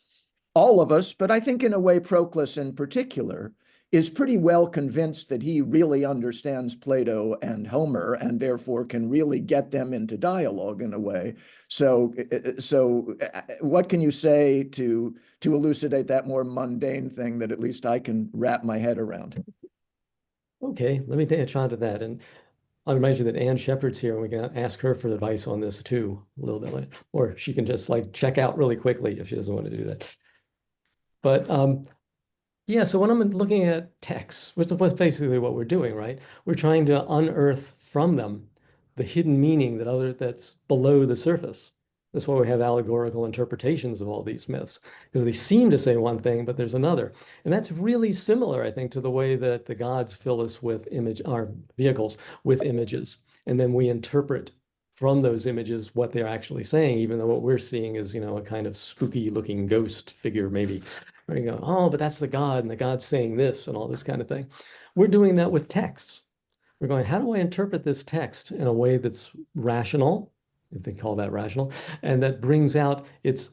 all of us, but I think in a way Proclus in particular, is pretty well convinced that he really understands Plato and Homer and therefore can really get them into dialogue in a way. So what can you say to elucidate that more mundane thing that at least I can wrap my head around? Okay, let me take a shot at that. And I'll remind you that Anne Shepard's here, and we can ask her for advice on this too, a little bit later. Or she can just like check out really quickly if she doesn't want to do that. But yeah, so when I'm looking at texts, which is basically what we're doing, right? We're trying to unearth from them the hidden meaning that's below the surface. That's why we have allegorical interpretations of all these myths, because they seem to say one thing, but there's another. And that's really similar, I think, to the way that the gods fill us with our vehicles with images. And then we interpret from those images what they're actually saying, even though what we're seeing is, a kind of spooky looking ghost figure, maybe. We're going to go, oh, but that's the God, and the God's saying this and all this kind of thing. We're doing that with texts. We're going, how do I interpret this text in a way that's rational, if they call that rational, and that brings out its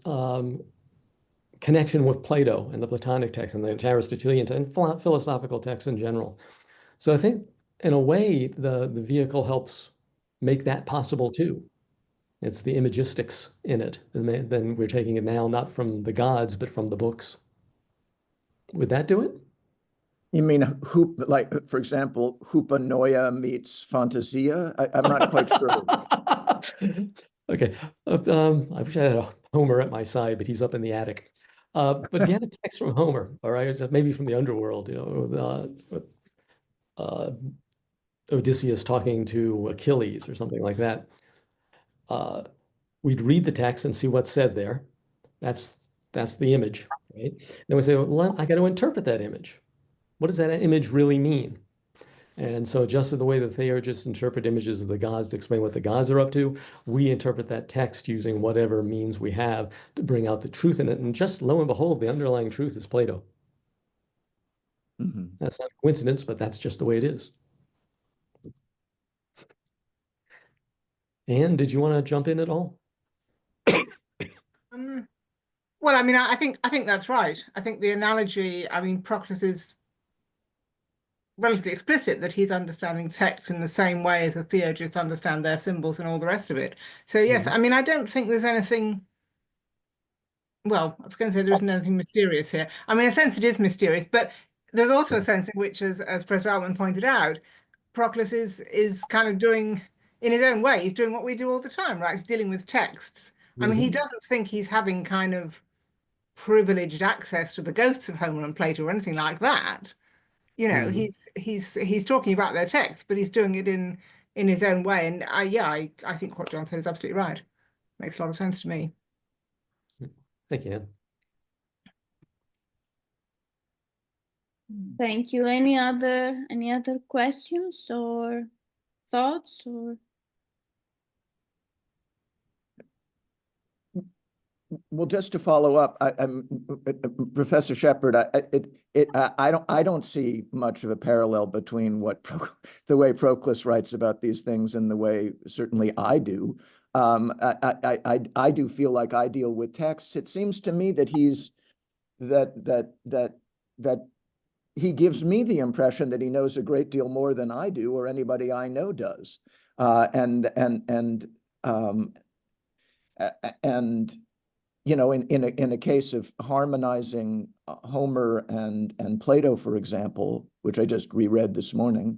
connection with Plato and the Platonic text and the Aristotelian text and philosophical texts in general. So I think in a way, the vehicle helps make that possible too. It's the imagistics in it. And then we're taking it now not from the gods, but from the books. Would that do it? You mean like, for example, hupanoia meets fantasia? I'm not quite sure. Okay. I wish I had a Homer at my side, but he's up in the attic. But if you had a text from Homer, all right, maybe from the underworld, Odysseus talking to Achilles or something like that, we'd read the text and see what's said there. That's the image, right? Then we say, well, I got to interpret that image. What does that image really mean? And so just in the way that theurgists interpret images of the gods to explain what the gods are up to, we interpret that text using whatever means we have to bring out the truth in it. And just lo and behold, the underlying truth is Plato. Mhm. That's not a coincidence, but that's just the way it is. Anne, did you want to jump in at all? Well, I mean, I think that's right. I think the analogy, I mean, Proclus is relatively explicit that he's understanding text in the same way as the theurgists understand their symbols and all the rest of it. So yes, I mean, I don't think there's anything. Well, I was going to say there isn't anything mysterious here. I mean, in a sense, it is mysterious, but there's also a sense in which, as Professor Altman pointed out, Proclus is kind of doing, in his own way, he's doing what we do all the time, right? He's dealing with texts. I mean, he doesn't think he's having kind of privileged access to the ghosts of Homer and Plato or anything like that. You know, he's talking about their text, but he's doing it in his own way. And I think what John said is absolutely right. Makes a lot of sense to me. Thank you, Anne. Thank you. Any other questions or thoughts or? Well, just to follow up, Professor Shepard. I don't see much of a parallel between the way Proclus writes about these things and the way certainly I do. I do feel like I deal with texts. It seems to me that that he gives me the impression that he knows a great deal more than I do or anybody I know does, and you know, in a case of harmonizing Homer and Plato, for example, which I just reread this morning,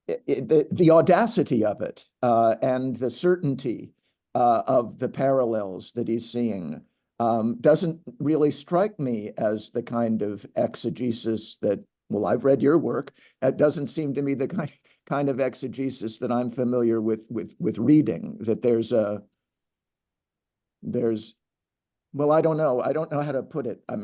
the audacity of it and the certainty of the parallels that he's seeing doesn't really strike me as the kind of exegesis that, well, I've read your work. It doesn't seem to me the kind of exegesis that I'm familiar with reading, that well, I don't know how to put it. I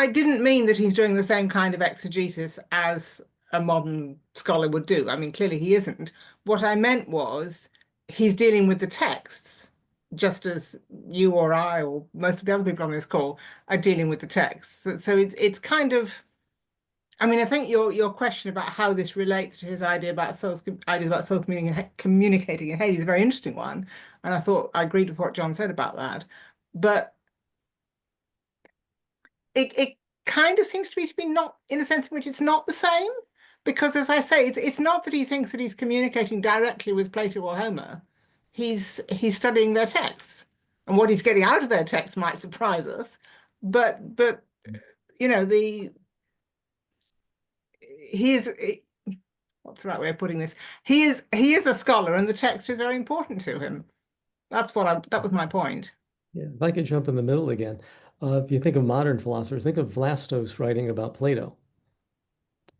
didn't mean that he's doing the same kind of exegesis as a modern scholar would do. I mean, clearly he isn't. What I meant was he's dealing with the texts, just as you or I or most of the other people on this call are dealing with the texts. So it's kind of. I mean, I think your question about how this relates to his ideas about souls communicating in Hades is a very interesting one, and I thought I agreed with what John said about that. But it kind of seems to be not in a sense in which it's not the same, because as I say, it's not that he thinks that he's communicating directly with Plato or Homer. He's studying their texts, and what he's getting out of their texts might surprise us. But you know what's the right way of putting this? He is a scholar, and the text is very important to him. That was my point. Yeah, if I could jump in the middle again. If you think of modern philosophers, think of Vlastos writing about Plato.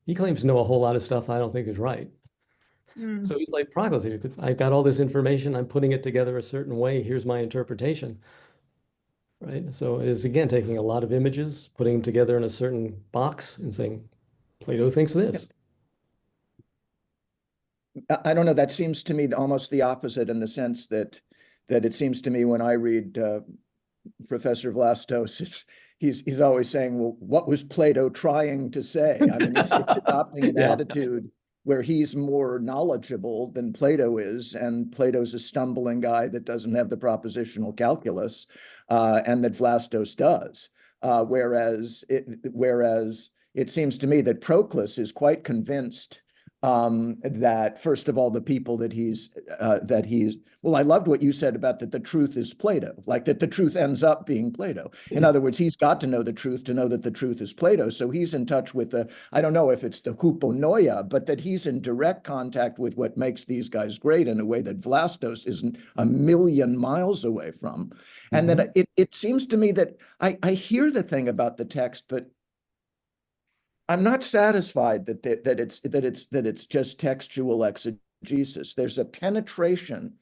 He claims to know a whole lot of stuff I don't think is right. So he's like Proclus. I've got all this information. I'm putting it together a certain way. Here's my interpretation. Right. So it's again taking a lot of images, putting them together in a certain box and saying, Plato thinks this. I don't know, that seems to me almost the opposite in the sense that it seems to me when I read Professor Vlastos, he's always saying, well, what was Plato trying to say? I mean, it's adopting an attitude where he's more knowledgeable than Plato is, and Plato's a stumbling guy that doesn't have the propositional calculus, and that Vlastos does. Whereas it seems to me that Proclus is quite convinced that, first of all, the people that he's well, I loved what you said about that the truth is Plato, like that the truth ends up being Plato. In other words, he's got to know the truth to know that the truth is Plato. So he's in touch with the, I don't know if it's the huponoia, but that he's in direct contact with what makes these guys great in a way that Vlastos isn't a million miles away from. And then it seems to me that I hear the thing about the text, but I'm not satisfied that it's just textual exegesis. There's a penetration.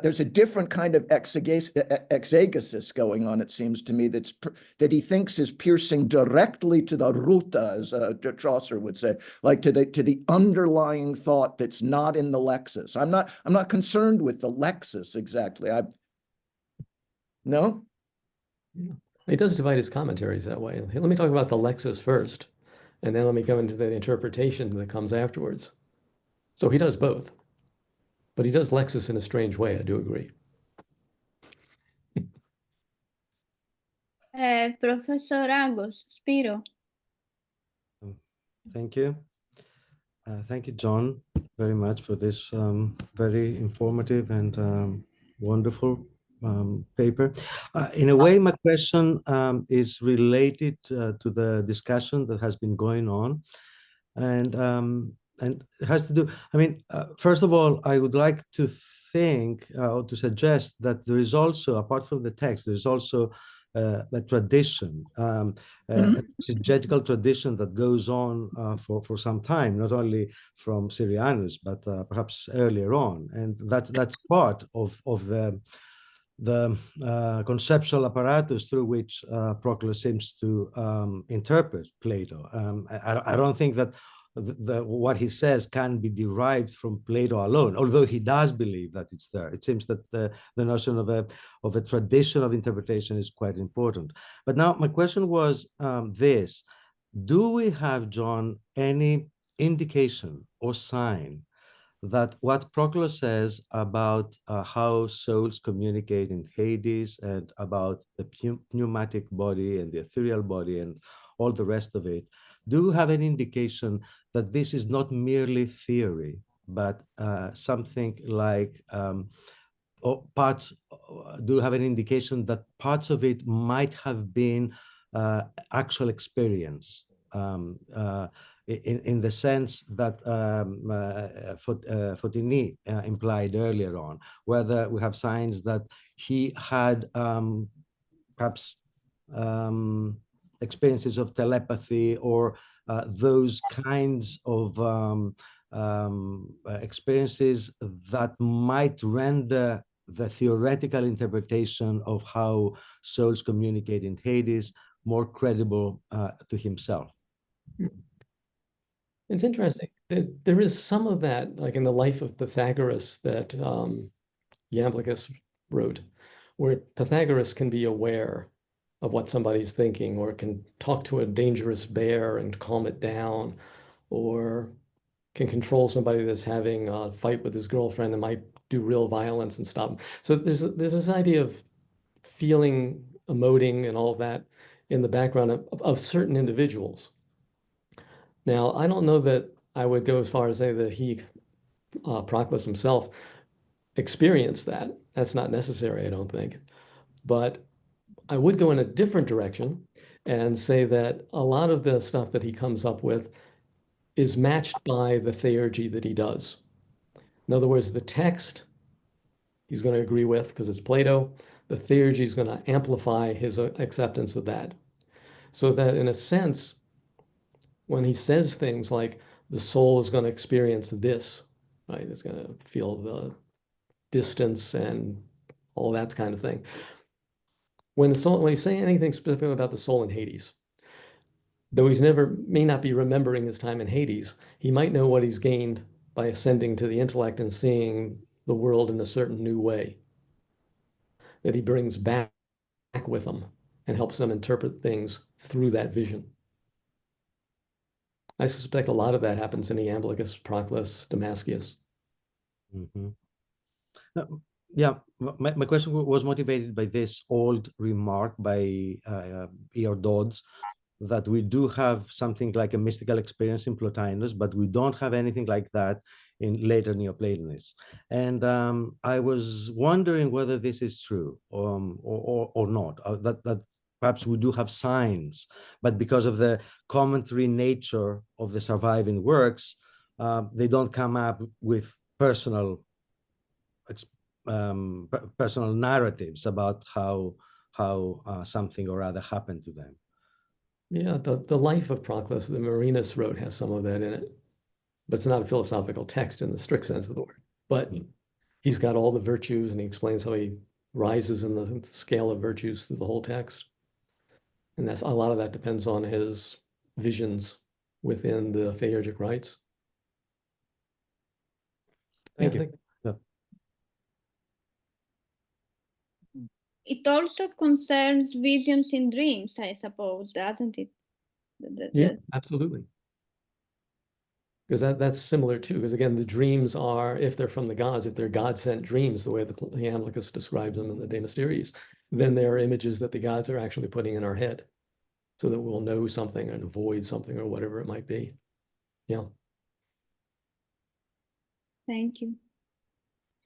There's a different kind of exegesis going on, it seems to me, that he thinks is piercing directly to the ruta, as Chaucer would say, like to the underlying thought that's not in the lexis. I'm not concerned with the lexis exactly. No? He does divide his commentaries that way. Let me talk about the lexis first, and then let me go into the interpretation that comes afterwards. So he does both. But he does lexis in a strange way, I do agree. Professor Agos, Spiro. Thank you. Thank you, John, very much for this very informative and wonderful paper. In a way, my question is related to the discussion that has been going on. And it has to do, I mean, first of all, I would like to think or to suggest that there is also, apart from the text, there is also a tradition, a exegetical tradition that goes on for some time, not only from Syrianus, but perhaps earlier on. And that's part of the conceptual apparatus through which Proclus seems to interpret Plato. I don't think that what he says can be derived from Plato alone, although he does believe that it's there. It seems that the notion of a tradition of interpretation is quite important. But now my question was this: do we have, John, any indication or sign that what Proclus says about how souls communicate in Hades and about the pneumatic body and the ethereal body and all the rest of it, do have an indication that this is not merely theory, but something like parts, do have an indication that parts of it might have been actual experience, in the sense that Fotini implied earlier on, whether we have signs that he had perhaps experiences of telepathy or those kinds of experiences that might render the theoretical interpretation of how souls communicate in Hades more credible to himself. It's interesting. There is some of that, like in the Life of Pythagoras that Iamblichus wrote, where Pythagoras can be aware of what somebody's thinking, or can talk to a dangerous bear and calm it down, or can control somebody that's having a fight with his girlfriend and might do real violence and stop him. So there's this idea of feeling, emoting, and all of that in the background of certain individuals. Now, I don't know that I would go as far as say that he, Proclus himself, experienced that. That's not necessary, I don't think. But I would go in a different direction and say that a lot of the stuff that he comes up with is matched by the theurgy that he does. In other words, the text he's going to agree with because it's Plato. The theurgy is going to amplify his acceptance of that. So that in a sense, when he says things like the soul is going to experience this, right? It's going to feel the distance and all that kind of thing. When he's saying anything specific about the soul in Hades, though may not be remembering his time in Hades, he might know what he's gained by ascending to the intellect and seeing the world in a certain new way that he brings back with him and helps them interpret things through that vision. I suspect a lot of that happens in Iamblichus, Proclus, Damascus. Mhm. Yeah, my question was motivated by this old remark by E.R. Dodds that we do have something like a mystical experience in Plotinus, but we don't have anything like that in later Neoplatonists. And I was wondering whether this is true or not, that perhaps we do have signs, but because of the commentary nature of the surviving works, they don't come up with personal narratives about how something or other happened to them. Yeah, the life of Proclus, the Marinus wrote, has some of that in it, but it's not a philosophical text in the strict sense of the word. But he's got all the virtues, and he explains how he rises in the scale of virtues through the whole text. And that's a lot of that depends on his visions within the theurgic rites. Thank you. It also concerns visions in dreams, I suppose, doesn't it? Yeah, absolutely. Because that's similar too, because again, the dreams are, if they're from the gods, if they're God-sent dreams, the way the Iamblichus describes them in the De Mysteriis, then they are images that the gods are actually putting in our head so that we'll know something and avoid something or whatever it might be. Yeah. Thank you.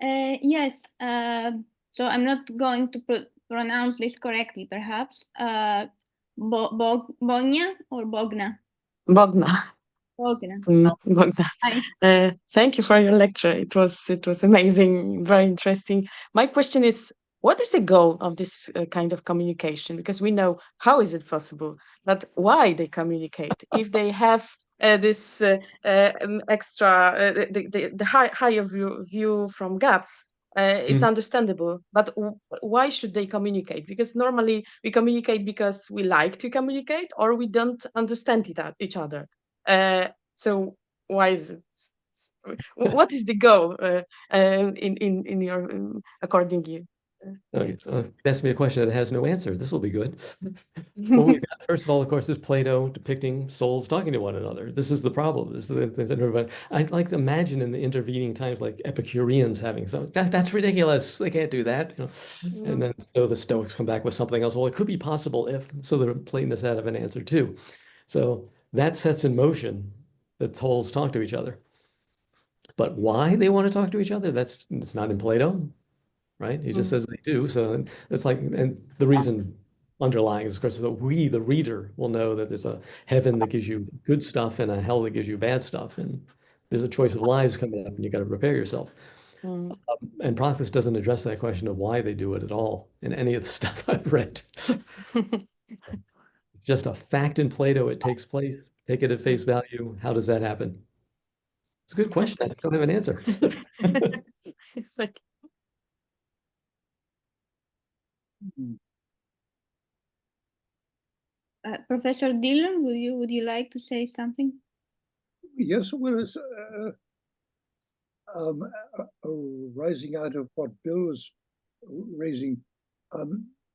Yes, so I'm not going to pronounce this correctly, perhaps. Bogna or Bogna? Bogna. Bogna. Bogna. Thank you for your lecture. It was amazing, very interesting. My question is, what is the goal of this kind of communication? Because we know how is it possible, but why they communicate? If they have this extra, the higher view from gods, it's understandable. But why should they communicate? Because normally we communicate because we like to communicate, or we don't understand each other. So why is it? What is the goal in your according to you? Okay, so ask me a question that has no answer. This will be good. Well, we've got, first of all, of course, is Plato depicting souls talking to one another. This is the problem. This is the things that everybody. I'd like to imagine in the intervening times, like Epicureans having some. That's ridiculous. They can't do that. You know. And then so the Stoics come back with something else. Well, it could be possible if. So the Platonists have an answer too. So that sets in motion that souls talk to each other. But why they want to talk to each other? It's not in Plato. Right? He just says they do. So it's like, and the reason underlying is, of course, that we, the reader, will know that there's a heaven that gives you good stuff and a hell that gives you bad stuff. And there's a choice of lives coming up and you got to prepare yourself. And Proclus doesn't address that question of why they do it at all in any of the stuff I've read. It's just a fact in Plato. It takes place. Take it at face value. How does that happen? It's a good question. I don't have an answer. Professor Dillon, would you like to say something? Yes, well, it's rising out of what Bill was raising.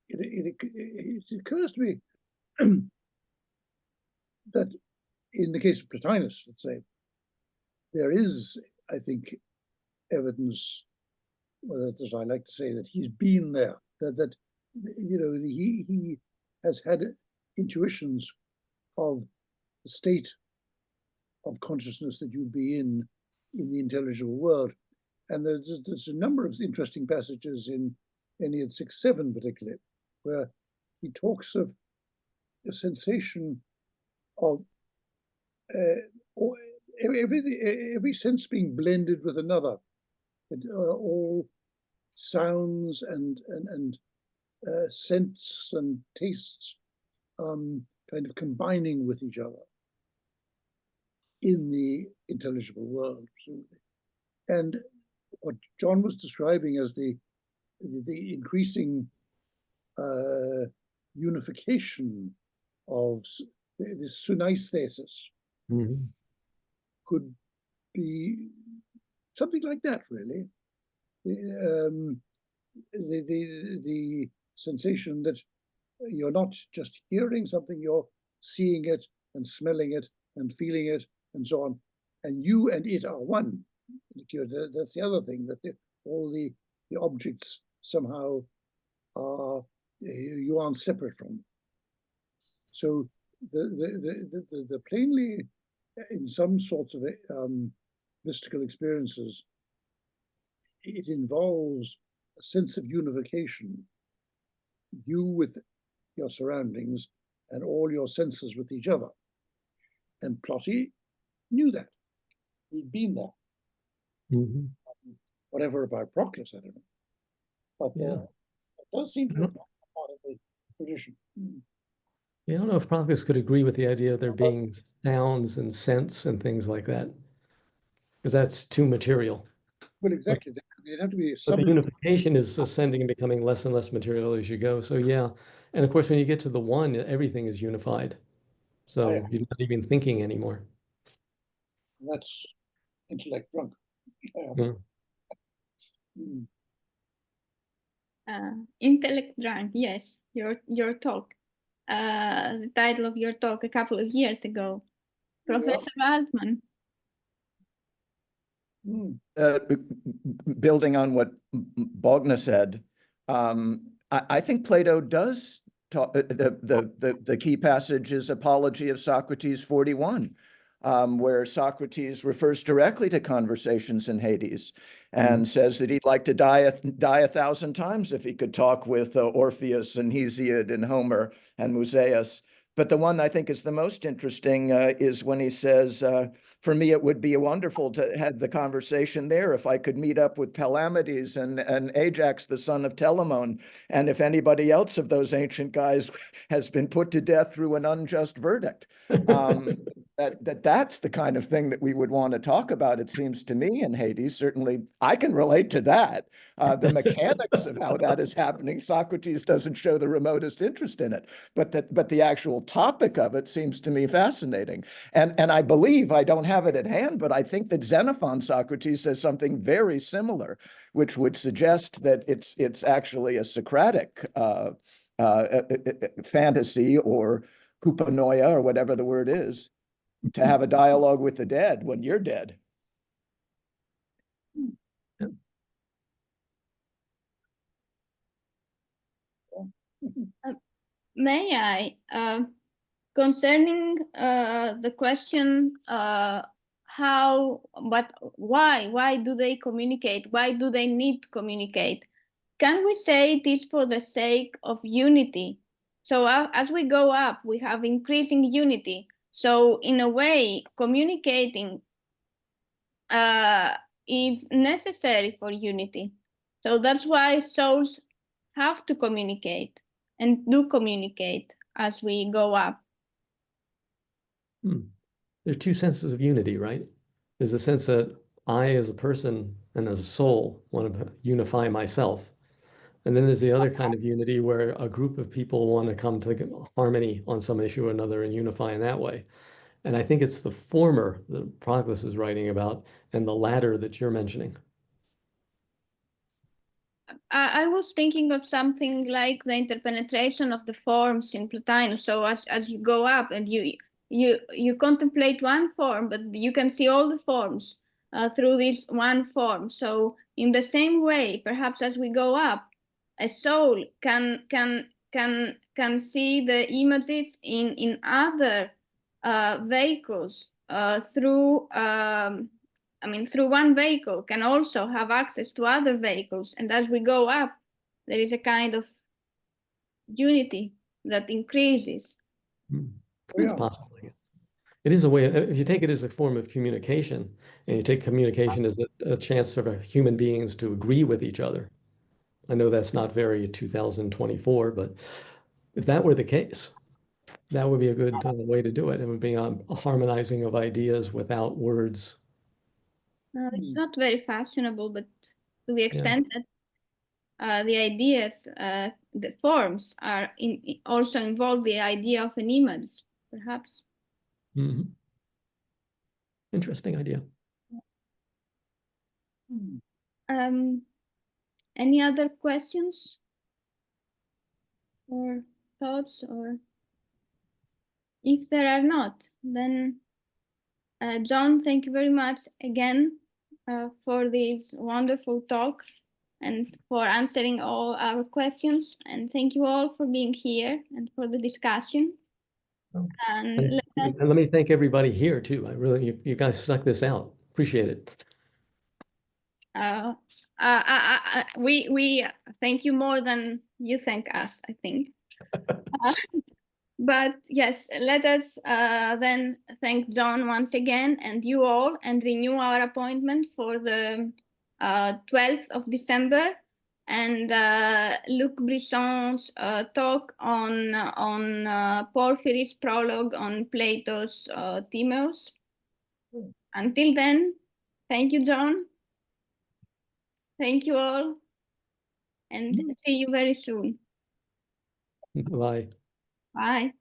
It occurs to me that in the case of Plotinus, let's say, there is, I think, evidence, well, as I like to say, that he's been there, that you know, he has had intuitions of the state of consciousness that you'd be in the intelligible world. And there's a number of interesting passages in Ennead 6-7 particularly, where he talks of a sensation of every sense being blended with another, all sounds and scents and tastes kind of combining with each other in the intelligible world, absolutely. And what John was describing as the increasing unification of this sunaistasis could be something like that, really. The sensation that you're not just hearing something, you're seeing it and smelling it and feeling it and so on, and you and it are one. That's the other thing, that all the objects somehow are, you aren't separate from. So the plainly, in some sorts of mystical experiences, it involves a sense of unification, you with your surroundings and all your senses with each other. And Plotty knew that. He'd been there. Mhm. Whatever about Proclus, I don't know. But Yeah. it does seem to be part of the tradition. Yeah, I don't know if Proclus could agree with the idea of there being sounds and scents and things like that, because that's too material. Well, exactly. There'd have to be But some. the unification is ascending and becoming less and less material as you go. So yeah, and of course, when you get to the one, everything is unified. So Yeah. you're not even thinking anymore. That's intellect drunk. Mm. Mm. Intellect drunk, yes, your talk. The title of your talk a couple of years ago. Yeah. Professor Altman. Mm. Building on what Bogna said, I think Plato does talk. The key passage is Apology of Socrates 41, where Socrates refers directly to conversations in Hades and says that he'd like to die 1,000 times if he could talk with Orpheus and Hesiod and Homer and Musaeus. But the one I think is the most interesting is when he says, for me, it would be wonderful to have the conversation there if I could meet up with Palamedes and Ajax, the son of Telamon, and if anybody else of those ancient guys has been put to death through an unjust verdict. That's the kind of thing that we would want to talk about, it seems to me, in Hades. Certainly, I can relate to that. The mechanics of how that is happening, Socrates doesn't show the remotest interest in it, but the actual topic of it seems to me fascinating. And I believe, I don't have it at hand, but I think that Xenophon Socrates says something very similar, which would suggest that it's actually a Socratic fantasy or hupanoia, or whatever the word is, to have a dialogue with the dead when you're dead. May I, concerning the question, why do they communicate? Why do they need to communicate? Can we say it is for the sake of unity? So as we go up, we have increasing unity. So in a way, communicating is necessary for unity. So that's why souls have to communicate and do communicate as we go up. There are two senses of unity, right? There's the sense that I, as a person and as a soul, want to unify myself. And then there's the other kind of unity where a group of people want to come to harmony on some issue or another and unify in that way. And I think it's the former that Proclus is writing about and the latter that you're mentioning. I was thinking of something like the interpenetration of the forms in Plotinus. So as you go up and you contemplate one form, but you can see all the forms through this one form. So in the same way, perhaps as we go up, a soul can see the images in other vehicles through through one vehicle, can also have access to other vehicles. And as we go up, there is a kind of unity that increases. It's possible. It is a way, if you take it as a form of communication, and you take communication as a chance for human beings to agree with each other. I know that's not very 2024, but if that were the case, that would be a good way to do it. It would be a harmonizing of ideas without words. It's not very fashionable, but to the extent that the ideas, the forms are also involve the idea of an image, perhaps. Interesting idea. Any other questions or thoughts? Or if there are not, then John, thank you very much again for this wonderful talk and for answering all our questions. And thank you all for being here and for the discussion. And And let me thank everybody here too. I really, you guys stuck this out. Appreciate it. we thank you more than you thank us, I think. But yes, let us then thank John once again and you all, and renew our appointment for the 12th of December, and Luc Brisson's talk on Porphyry's prologue on Plato's Timaeus. Until then, thank you, John. Thank you all, and see you very soon. Bye. Bye.